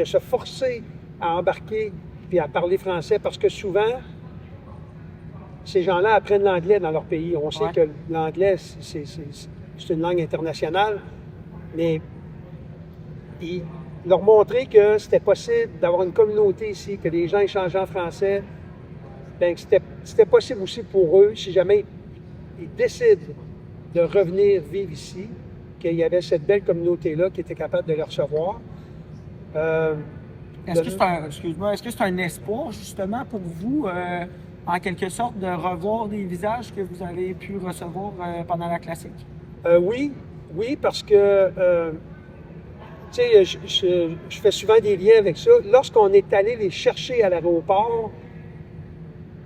se forcer à embarquer puis à parler français parce que souvent, ces gens-là apprennent l'anglais dans leur pays. On sait que l'anglais, c'est une langue internationale, mais leur montrer que c'était possible d'avoir une communauté ici, que les gens échangeaient en français, bien, c'était possible aussi pour eux, si jamais ils décident de revenir vivre ici, qu'il y avait cette belle communauté-là qui était capable de les recevoir. Est-ce que c'est est-ce que c'est un espoir justement pour vous, en quelque sorte, de revoir des visages que vous avez pu recevoir pendant la classique? Oui, parce que, tu sais, je fais souvent des liens avec ça. Lorsqu'on est allé les chercher à l'aéroport,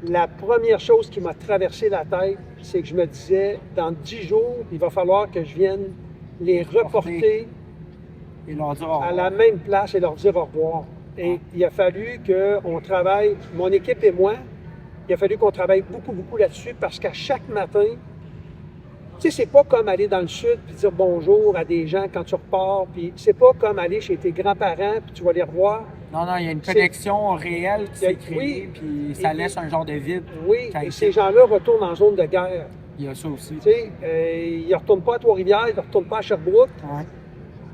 la première chose qui m'a traversé la tête, c'est que je me disais, dans 10 jours, il va falloir que je vienne les reporter et leur dire à la même place et leur dire au revoir. Et il a fallu qu'on travaille, mon équipe et moi, il a fallu qu'on travaille beaucoup là-dessus parce qu'à chaque matin, tu sais, c'est pas comme aller dans le sud puis dire bonjour à des gens quand tu repars, puis c'est pas comme aller chez tes grands-parents puis tu vas les revoir. Non, il y a une connexion réelle qui s'est créée, puis ça laisse un genre de vide. Oui, et ces gens-là retournent en zone de guerre. Il y a ça aussi. Tu sais, ils ne retournent pas à Trois-Rivières, ils ne retournent pas à Sherbrooke. Ouais.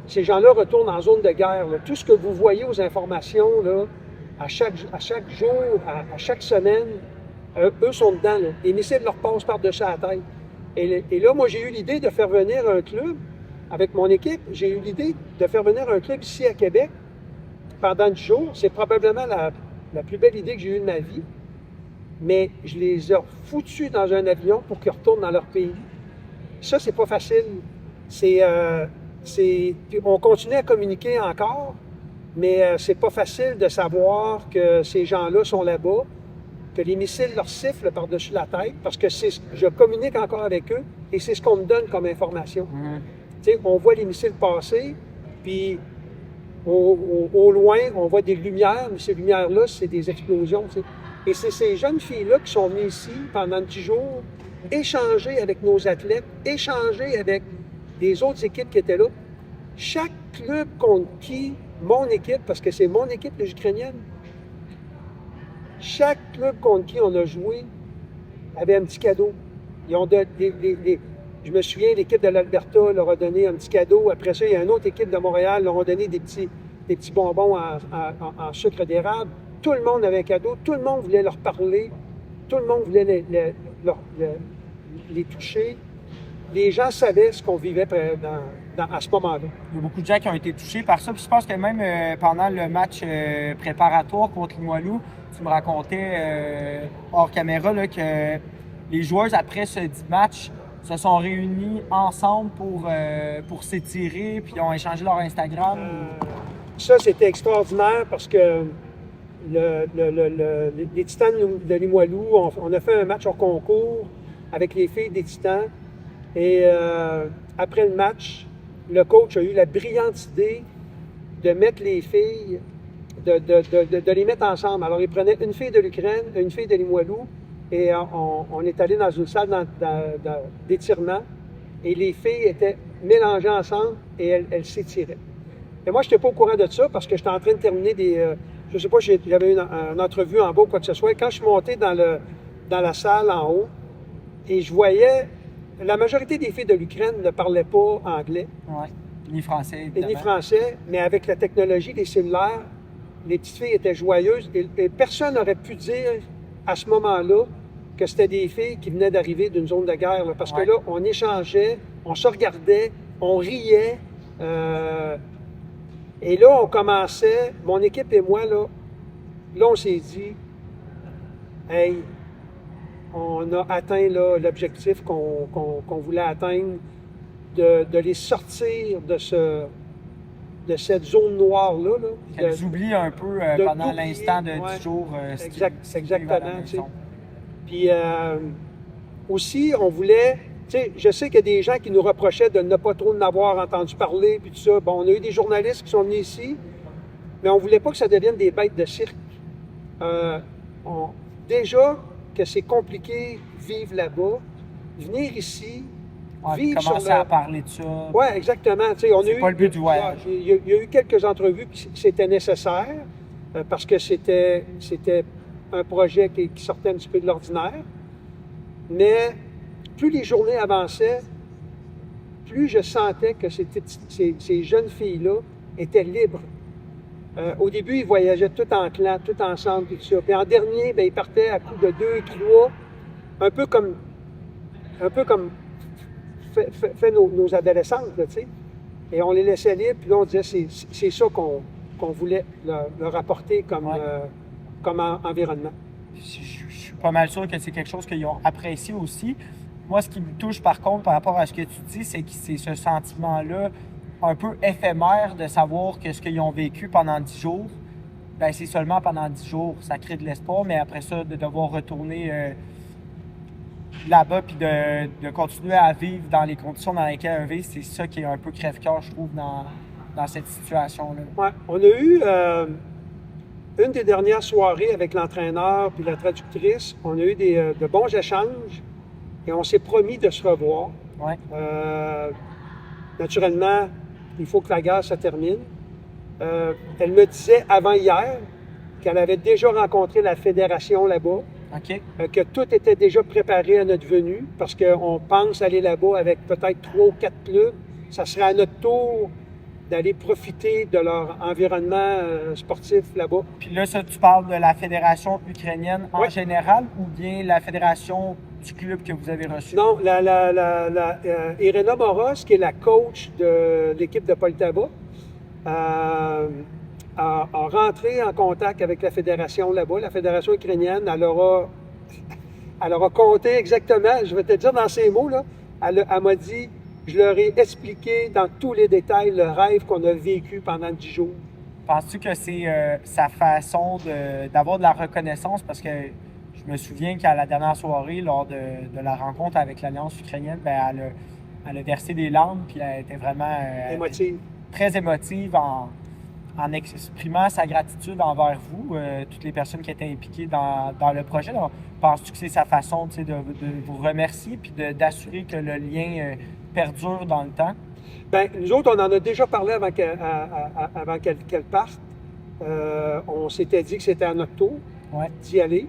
Ces gens-là retournent en zone de guerre. Là. Tout ce que vous voyez aux informations, là, à chaque jour, à chaque semaine, eux sont dedans. Là. Les missiles leur passent par-dessus la tête. Et là, moi, j'ai eu l'idée de faire venir un club avec mon équipe. J'ai eu l'idée de faire venir un club ici à Québec pendant 10 jours. C'est probablement la plus belle idée que j'ai eue de ma vie. Mais je les ai foutus dans un avion pour qu'ils retournent dans leur pays. Ça, c'est pas facile. On continue à communiquer encore, mais c'est pas facile de savoir que ces gens-là sont là-bas, que les missiles leur sifflent par-dessus la tête, parce que je communique encore avec eux et c'est ce qu'on me donne comme information. Tu sais, on voit les missiles passer, puis au loin, on voit des lumières, mais ces lumières-là, c'est des explosions. Tu sais. Et c'est ces jeunes filles-là qui sont venues ici pendant 10 jours, échanger avec nos athlètes, échanger avec des autres équipes qui étaient là. Chaque club contre qui, mon équipe, parce que c'est mon équipe, les Ukrainiennes, chaque club contre qui on a joué avait un petit cadeau. Ils ont je me souviens, l'équipe de l'Alberta leur a donné un petit cadeau. Après ça, il y a une autre équipe de Montréal leur a donné des petits bonbons en sucre d'érable. Tout le monde avait un cadeau. Tout le monde voulait leur parler. Tout le monde voulait les toucher. Les gens savaient ce qu'on vivait à ce moment-là. Il y a beaucoup de gens qui ont été touchés par ça. Puis je pense que même pendant le match préparatoire contre Limoilou, tu me racontais hors caméra là, que les joueuses, après ce match, se sont réunis ensemble pour s'étirer, puis ont échangé leur Instagram. Ça, c'était extraordinaire parce que les Titans de Limoilou, on a fait un match hors concours avec les filles des Titans. Et après le match, le coach a eu la brillante idée de mettre les filles, de les mettre ensemble. Alors, il prenait une fille de l'Ukraine, une fille de Limoilou, et on est allé dans une salle d'étirement, et les filles étaient mélangées ensemble, et elles s'étiraient. Et moi, je n'étais pas au courant de ça, parce que j'étais en train de terminer je ne sais pas, j'avais une entrevue en bas ou quoi que ce soit. Et quand je suis monté dans la salle en haut, et je voyais... La majorité des filles de l'Ukraine ne parlaient pas anglais. Oui, ni français, évidemment. Ni français, mais avec la technologie des cellulaires, les petites filles étaient joyeuses et personne n'aurait pu dire à ce moment-là que c'était des filles qui venaient d'arriver d'une zone de guerre. Là, parce que là, on échangeait, on se regardait, on riait. Et là, on commençait, mon équipe et moi, là on s'est dit, hey, on a atteint l'objectif qu'on voulait atteindre, de les sortir de cette zone noire-là. Qu'elles oublient un peu pendant l'instant de 10 jours. Exactement. Puis aussi, on voulait... Je sais qu'il y a des gens qui nous reprochaient de ne pas trop en avoir entendu parler, puis tout ça. Bon, on a eu des journalistes qui sont venus ici, mais on ne voulait pas que ça devienne des bêtes de cirque. Déjà que c'est compliqué vivre là-bas, venir ici, vivre sur commencer à parler de ça. Oui, exactement. C'est pas le but du voyage. Il y a eu quelques entrevues, puis c'était nécessaire, parce que c'était un projet qui sortait un petit peu de l'ordinaire. Mais plus les journées avançaient, plus je sentais que ces jeunes filles-là étaient libres. Au début, ils voyageaient tout en clan, tout ensemble, tout ça. Puis en dernier, ils partaient à coups de 2, 3, un peu comme fait nos adolescentes, là, tu sais. Et on les laissait libres, puis là, on disait, c'est ça qu'on voulait leur apporter comme, comme environnement. Je suis pas mal sûr que c'est quelque chose qu'ils ont apprécié aussi. Moi, ce qui me touche, par contre, par rapport à ce que tu dis, c'est que c'est ce sentiment-là un peu éphémère de savoir que ce qu'ils ont vécu pendant 10 jours, ben c'est seulement pendant 10 jours. Ça crée de l'espoir, mais après ça, de devoir retourner là-bas puis de continuer à vivre dans les conditions dans lesquelles on vit, c'est ça qui est un peu crève-cœur, je trouve, dans cette situation-là. Ouais. On a eu une des dernières soirées avec l'entraîneur puis la traductrice. On a eu de bons échanges et on s'est promis de se revoir. Ouais. Naturellement, il faut que la guerre se termine. Elle me disait avant hier qu'elle avait déjà rencontré la fédération là-bas. OK. Que tout était déjà préparé à notre venue parce qu'on pense aller là-bas avec peut-être 3 ou 4 clubs. Ça serait à notre tour d'aller profiter de leur environnement sportif là-bas. Puis là, ça, tu parles de la fédération ukrainienne en général ou bien la fédération du club que vous avez reçu? Non, Irena Moros, qui est la coach de l'équipe de Poltava, a rentré en contact avec la fédération là-bas, la fédération ukrainienne. Elle aura compté exactement, je vais te dire dans ces mots, là, elle m'a dit, je leur ai expliqué dans tous les détails le rêve qu'on a vécu pendant 10 jours. Penses-tu que c'est sa façon d'avoir de la reconnaissance? Parce que je me souviens qu'à la dernière soirée, lors de la rencontre avec l'Alliance ukrainienne, ben, elle a versé des larmes, puis elle était vraiment très émotive en exprimant sa gratitude envers vous, toutes les personnes qui étaient impliquées dans le projet. Donc, penses-tu que c'est sa façon de vous remercier puis d'assurer que le lien perdure dans le temps? Bien, nous autres, on en a déjà parlé avant qu'elle parte. On s'était dit que c'était à notre tour d'y aller.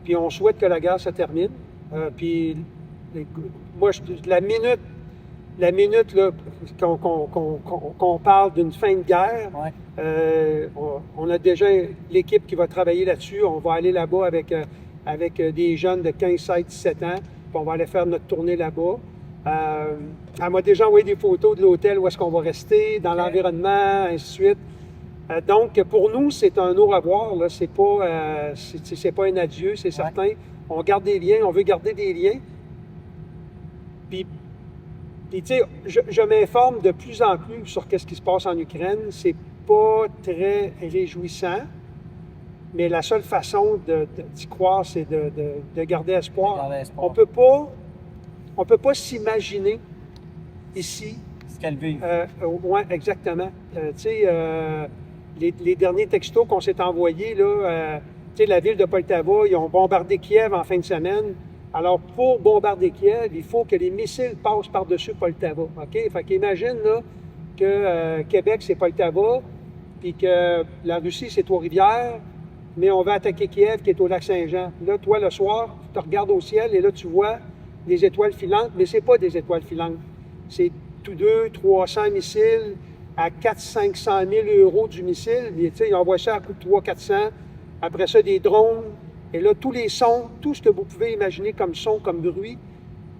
Puis on souhaite que la guerre se termine. Puis moi, la minute là, qu'on parle d'une fin de guerre, on a déjà l'équipe qui va travailler là-dessus. On va aller là-bas avec des jeunes de 15, 16, 17 ans. Puis on va aller faire notre tournée là-bas. Elle m'a déjà envoyé des photos de l'hôtel où est-ce qu'on va rester, dans l'environnement, ainsi de suite. Donc, pour nous, c'est un au revoir. Là. C'est pas un adieu, c'est certain. On garde des liens, on veut garder des liens. Puis tu sais, je m'informe de plus en plus sur ce qui se passe en Ukraine. C'est pas très réjouissant, mais la seule façon d'y croire, c'est de garder espoir. On peut pas s'imaginer ici. Ce qu'elle vit. Oui, exactement. Tu sais, les derniers textos qu'on s'est envoyés, là, tu sais, la ville de Poltava, ils ont bombardé Kiev en fin de semaine. Alors, pour bombarder Kiev, il faut que les missiles passent par-dessus Poltava. OK? Fait qu'imagine là, que Québec, c'est Poltava, puis que la Russie, c'est Trois-Rivières, mais on va attaquer Kiev, qui est au lac Saint-Jean. Là, toi, le soir, tu regardes au ciel et là, tu vois des étoiles filantes, mais c'est pas des étoiles filantes. C'est tous 200-300 missiles à 400-500 000 euros du missile. Tu sais, ils envoient ça à coût de 300-400. Après ça, des drones. Et là, tous les sons, tout ce que vous pouvez imaginer comme son, comme bruit.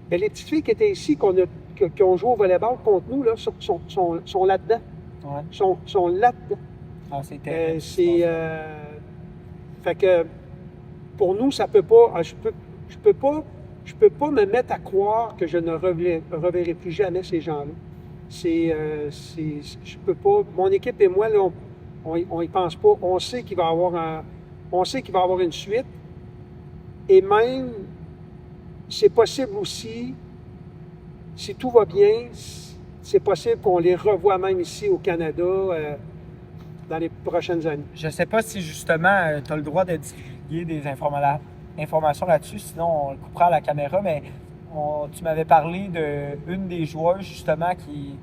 Et les petites filles qui étaient ici, qui ont joué au volleyball contre nous, là, sont là-dedans. Ouais. Sont là-dedans. Ah, c'est terrible. Fait que pour nous, ça peut pas. Je peux pas me mettre à croire que je ne reverrai plus jamais ces gens-là. Je peux pas. Mon équipe et moi, là, on y pense pas. On sait qu'il va y avoir une suite. Et même, c'est possible aussi, si tout va bien, c'est possible qu'on les revoie même ici au Canada dans les prochaines années. Je ne sais pas si justement tu as le droit de divulguer des informations là-dessus, sinon on le coupera à la caméra, mais tu m'avais parlé d'une des joueuses justement qui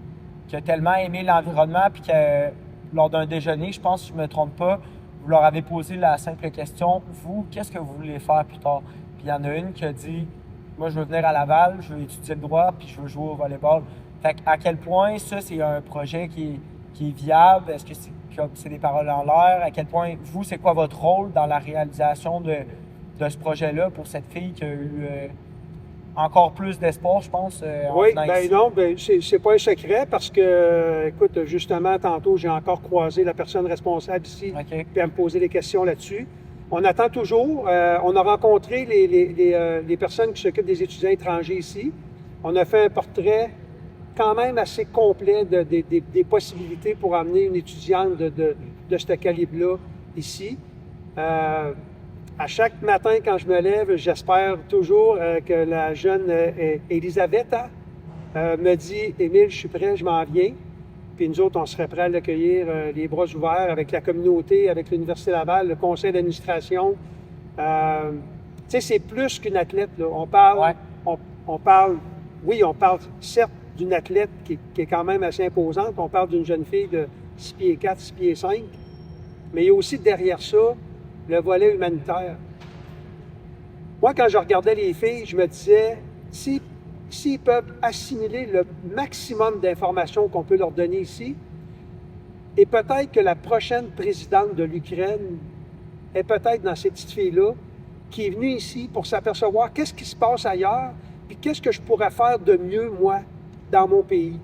a tellement aimé l'environnement puis que lors d'un déjeuner, je pense, si je ne me trompe pas, vous leur avez posé la simple question, vous, qu'est-ce que vous voulez faire plus tard? Puis il y en a une qui a dit, moi je veux venir à Laval, je veux étudier le droit, puis je veux jouer au volleyball. Fait à quel point ça, c'est un projet qui est viable? Est-ce que c'est des paroles en l'air? À quel point, vous, c'est quoi votre rôle dans la réalisation de ce projet-là pour cette fille qui a eu encore plus d'espoir, je pense, en Oui, venant ben ici. non, ben c'est pas un secret parce que, écoute, justement, tantôt, j'ai encore croisé la personne responsable ici, OK. puis elle me posait des questions là-dessus. On attend toujours. On a rencontré les personnes qui s'occupent des étudiants étrangers ici. On a fait un portrait quand même assez complet des possibilités pour amener une étudiante de ce calibre-là ici. À chaque matin, quand je me lève, j'espère toujours que la jeune Elisabetta me dit « Émile, je suis prêt, je m'en viens. » Puis nous autres, on serait prêts à l'accueillir les bras ouverts avec la communauté, avec l'Université Laval, le conseil d'administration. Tu sais, c'est plus qu'une athlète, là. On parle, on parle, oui, on parle certes d'une athlète qui est quand même assez imposante. On parle d'une jeune fille de 6 pieds 4, 6 pieds 5. Mais il y a aussi derrière ça le volet humanitaire. Moi, quand je regardais les filles, je me disais, s'ils peuvent assimiler le maximum d'informations qu'on peut leur donner ici, et peut-être que la prochaine présidente de l'Ukraine est peut-être dans ces petites filles-là, qui est venue ici pour s'apercevoir qu'est-ce qui se passe ailleurs, puis qu'est-ce que je pourrais faire de mieux, moi, dans mon pays.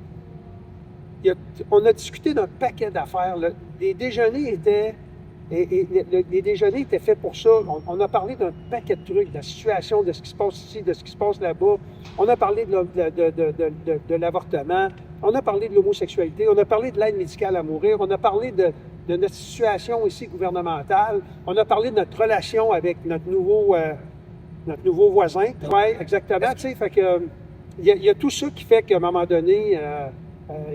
On a discuté d'un paquet d'affaires. Les déjeuners étaient les déjeuners étaient faits pour ça. On a parlé d'un paquet de trucs, de la situation, de ce qui se passe ici, de ce qui se passe là-bas. On a parlé de l'avortement. On a parlé de l'homosexualité. On a parlé de l'aide médicale à mourir. On a parlé de notre situation ici gouvernementale. On a parlé de notre relation avec notre nouveau voisin. Oui, exactement. Tu sais, fait que il y a tout ça qui fait qu'à un moment donné,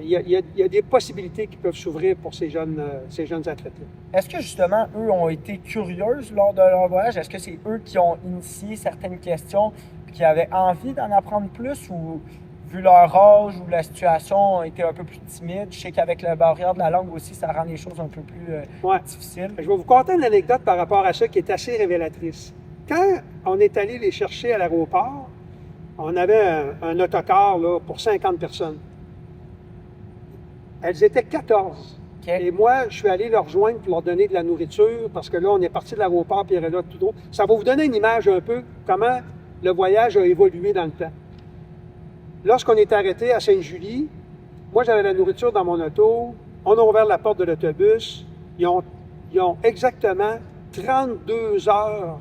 il y a des possibilités qui peuvent s'ouvrir pour ces jeunes athlètes-là. Est-ce que justement, eux ont été curieuses lors de leur voyage? Est-ce que c'est eux qui ont initié certaines questions et qui avaient envie d'en apprendre plus ou, vu leur âge ou la situation, ont été un peu plus timides? Je sais qu'avec la barrière de la langue aussi, ça rend les choses un peu plus difficiles. Je vais vous conter une anecdote par rapport à ça qui est assez révélatrice. Quand on est allé les chercher à l'aéroport, on avait un autocar là, pour 50 personnes. Elles étaient 14. Okay. Et moi, je suis allé leur rejoindre pour leur donner de la nourriture parce que là, on est parti de l'aéroport puis il y avait là tout d'autre. Ça va vous donner une image un peu comment le voyage a évolué dans le temps. Lorsqu'on est arrêté à Sainte-Julie, moi, j'avais la nourriture dans mon auto. On a ouvert la porte de l'autobus. Ils ont exactement 32 heures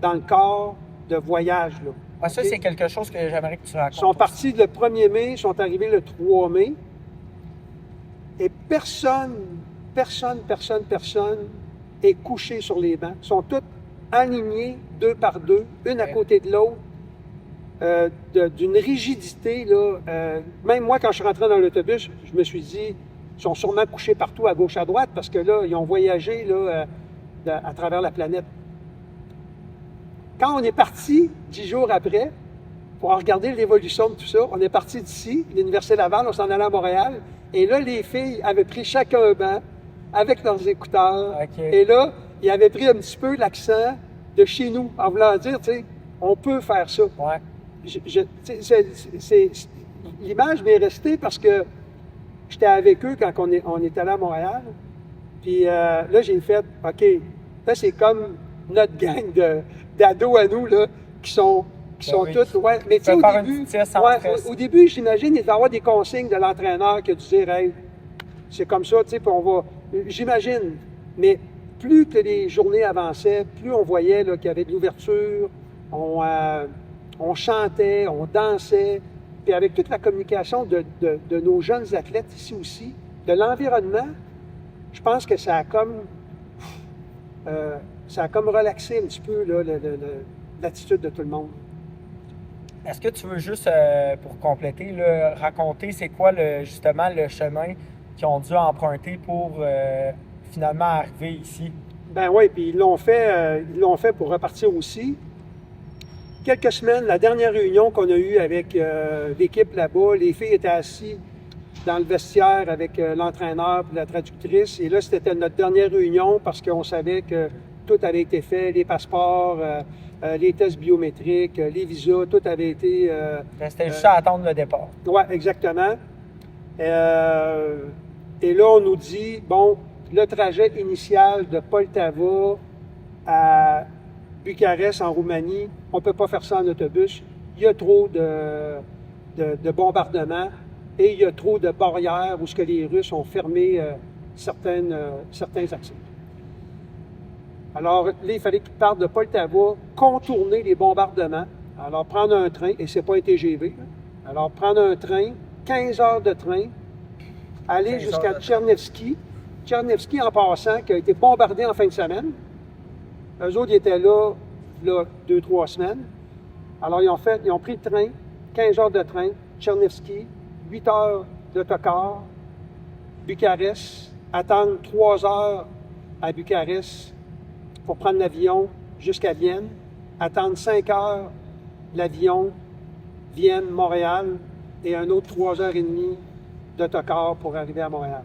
dans le corps de voyage. Là. Ah, ça, c'est quelque chose que j'aimerais que tu racontes. Ils sont partis le 1er mai, ils sont arrivés le 3 mai. Et personne est couché sur les bancs. Ils sont tous alignés, 2 par 2, une à côté de l'autre, d'une rigidité. Là, même moi, quand je suis rentré dans l'autobus, je me suis dit, ils sont sûrement couchés partout, à gauche, à droite, parce que là, ils ont voyagé là, à travers la planète. Quand on est parti, 10 jours après, pour regarder l'évolution de tout ça, on est parti d'ici, l'Université Laval, on s'en allait à Montréal, et là, les filles avaient pris chacun un banc avec leurs écouteurs. Okay. Et là, ils avaient pris un petit peu l'accent de chez nous, en voulant dire, tu sais, on peut faire ça. Ouais. L'image m'est restée parce que j'étais avec eux quand on est allé à Montréal. Puis là, j'ai fait, OK, là, c'est comme notre gang d'ados à nous, là, qui sont tous... Ouais, mais tu sais, au début, j'imagine, il va y avoir des consignes de l'entraîneur qui a dû dire, hey, c'est comme ça, tu sais, puis on va... J'imagine, mais plus que les journées avançaient, plus on voyait qu'il y avait de l'ouverture, on chantait, on dansait, puis avec toute la communication de nos jeunes athlètes ici aussi, de l'environnement, je pense que ça a comme relaxé un petit peu là, l'attitude de tout le monde. Est-ce que tu veux juste, pour compléter, là, raconter c'est quoi justement le chemin qu'ils ont dû emprunter pour finalement arriver ici? Ben oui, puis ils l'ont fait pour repartir aussi. Quelques semaines, la dernière réunion qu'on a eue avec l'équipe là-bas, les filles étaient assises dans le vestiaire avec l'entraîneur et la traductrice. Et là, c'était notre dernière réunion parce qu'on savait que tout avait été fait, les passeports, les tests biométriques, les visas, tout avait été... C'était juste à attendre le départ. Oui, exactement. Et là, on nous dit, bon, le trajet initial de Poltava à Bucarest, en Roumanie, on ne peut pas faire ça en autobus. il y a trop de bombardements et il y a trop de barrières où ce que les Russes ont fermé certains accès. Alors, là, il fallait qu'ils partent de Poltava, contourner les bombardements, alors prendre un train, et c'est pas un TGV, là. Alors prendre un train, 15 heures de train, aller jusqu'à Tchernivtsi. Tchernivtsi, en passant, qui a été bombardé en fin de semaine. Eux autres, ils étaient là 2-3 semaines. Alors, ils ont pris le train, 15 heures de train, Tchernivtsi, 8 heures d'autocar, Bucarest, attendre 3 heures à Bucarest pour prendre l'avion jusqu'à Vienne, attendre 5 heures l'avion Vienne-Montréal et un autre 3h30 d'autocar pour arriver à Montréal.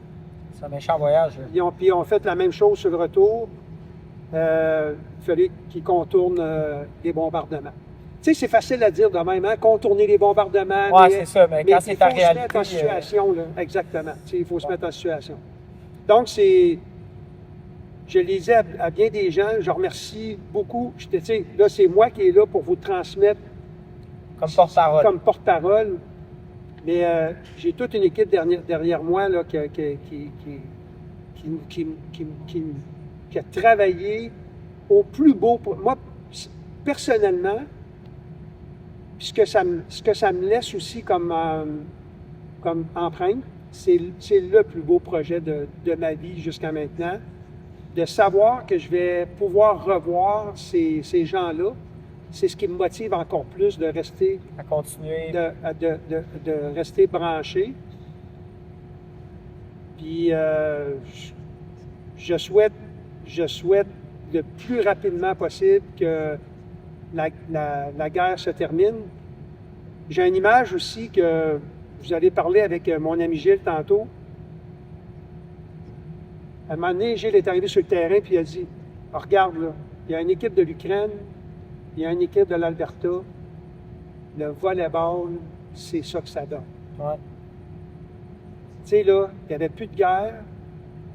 C'est un méchant voyage. Ils ont fait la même chose sur le retour. Il fallait qu'ils contournent les bombardements. Tu sais, c'est facile à dire de même, hein, contourner les bombardements. Oui, c'est ça, mais quand c'est ta réalité... Il faut se mettre en situation, là. Exactement. Tu sais, il faut se mettre en situation. Donc, je l'ai dit à bien des gens, je remercie beaucoup. Tu sais, là, c'est moi qui est là pour vous transmettre comme porte-parole. Comme porte-parole. Mais j'ai toute une équipe derrière moi là, qui a travaillé au plus beau. Moi, personnellement, ce que ça me laisse aussi comme empreinte, c'est le plus beau projet de ma vie jusqu'à maintenant. De savoir que je vais pouvoir revoir ces gens-là, c'est ce qui me motive encore plus de rester... À continuer. De rester branché. Puis je souhaite le plus rapidement possible que la guerre se termine. J'ai une image aussi que vous allez parler avec mon ami Gilles tantôt. À un moment donné, Gilles est arrivé sur le terrain puis il a dit « Regarde, là, il y a une équipe de l'Ukraine, il y a une équipe de l'Alberta. Le volleyball, c'est ça que ça donne. » Ouais. Tu sais, là, il n'y avait plus de guerre,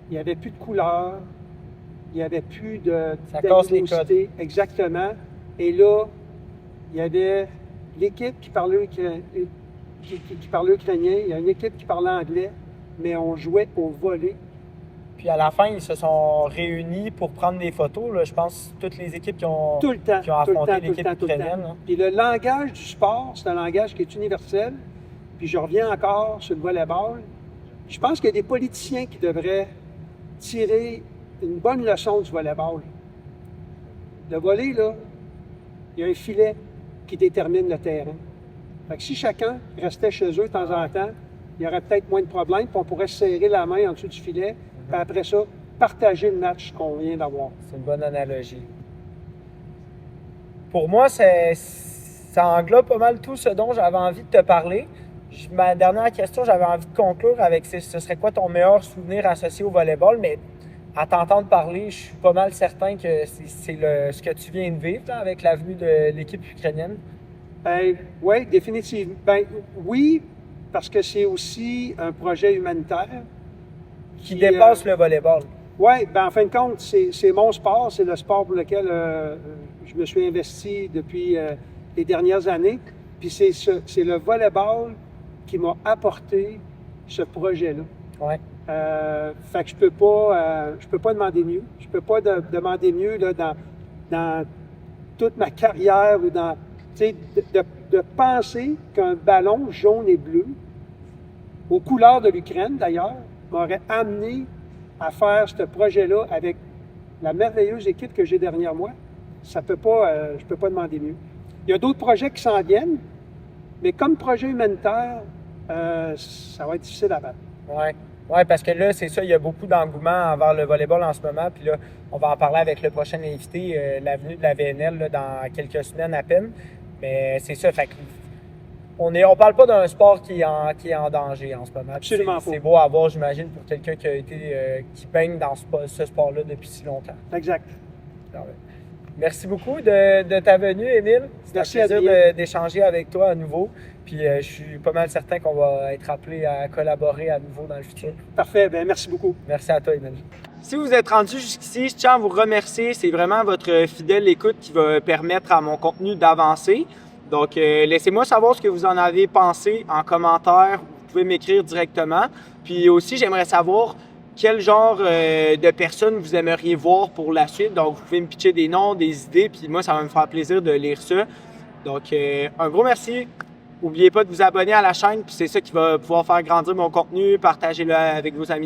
il n'y avait plus de couleur, il n'y avait plus d'animosité. Exactement. Et là, il y avait l'équipe qui parlait ukrainien, il y a une équipe qui parlait anglais, mais on jouait au volley. Puis à la fin, ils se sont réunis pour prendre des photos. Là. Je pense toutes les équipes qui ont affronté l'équipe ukrainienne. Puis le langage du sport, c'est un langage qui est universel. Puis je reviens encore sur le volleyball. Je pense qu'il y a des politiciens qui devraient tirer une bonne leçon du volleyball. Le volley, là, il y a un filet qui détermine le terrain. Fait que si chacun restait chez eux de temps en temps, il y aurait peut-être moins de problèmes, puis on pourrait se serrer la main en dessous du filet, puis après ça, partager le match qu'on vient d'avoir. C'est une bonne analogie. Pour moi, ça englobe pas mal tout ce dont j'avais envie de te parler. Ma dernière question, j'avais envie de conclure avec ce serait quoi ton meilleur souvenir associé au volleyball, mais à t'entendre parler, je suis pas mal certain que c'est ce que tu viens de vivre là, avec la venue de l'équipe ukrainienne. Oui, définitivement. Oui, parce que c'est aussi un projet humanitaire. Qui dépasse le volleyball. Oui, en fin de compte, c'est mon sport, c'est le sport pour lequel je me suis investi depuis les dernières années. Puis c'est le volleyball qui m'a apporté ce projet-là. Ouais. Fait que je peux pas demander mieux. Je peux pas demander mieux là, dans toute ma carrière ou dans, de penser qu'un ballon jaune et bleu, aux couleurs de l'Ukraine d'ailleurs, m'aurait amené à faire ce projet-là avec la merveilleuse équipe que j'ai derrière moi. Je peux pas demander mieux. Il y a d'autres projets qui s'en viennent, mais comme projet humanitaire, ça va être difficile à battre. Oui, parce que là, c'est ça, il y a beaucoup d'engouement envers le volleyball en ce moment. Puis là, on va en parler avec le prochain invité, l'avenue de la VNL, là, dans quelques semaines à peine. Mais c'est ça, fait que on parle pas d'un sport qui est en danger en ce moment. Absolument pas. C'est beau à voir, j'imagine, pour quelqu'un qui baigne dans ce sport-là depuis si longtemps. Exact. Merci beaucoup de ta venue, Émile. Merci un plaisir d'échanger avec toi à nouveau. Puis je suis pas mal certain qu'on va être appelé à collaborer à nouveau dans le futur. Parfait, merci beaucoup. Merci à toi, Émile. Si vous êtes rendu jusqu'ici, je tiens à vous remercier. C'est vraiment votre fidèle écoute qui va permettre à mon contenu d'avancer. Donc, laissez-moi savoir ce que vous en avez pensé en commentaire. Vous pouvez m'écrire directement. Puis aussi, j'aimerais savoir quel genre de personnes vous aimeriez voir pour la suite. Donc, vous pouvez me pitcher des noms, des idées, puis moi, ça va me faire plaisir de lire ça. Donc, un gros merci. N'oubliez pas de vous abonner à la chaîne, puis c'est ça qui va pouvoir faire grandir mon contenu. Partagez-le avec vos amis.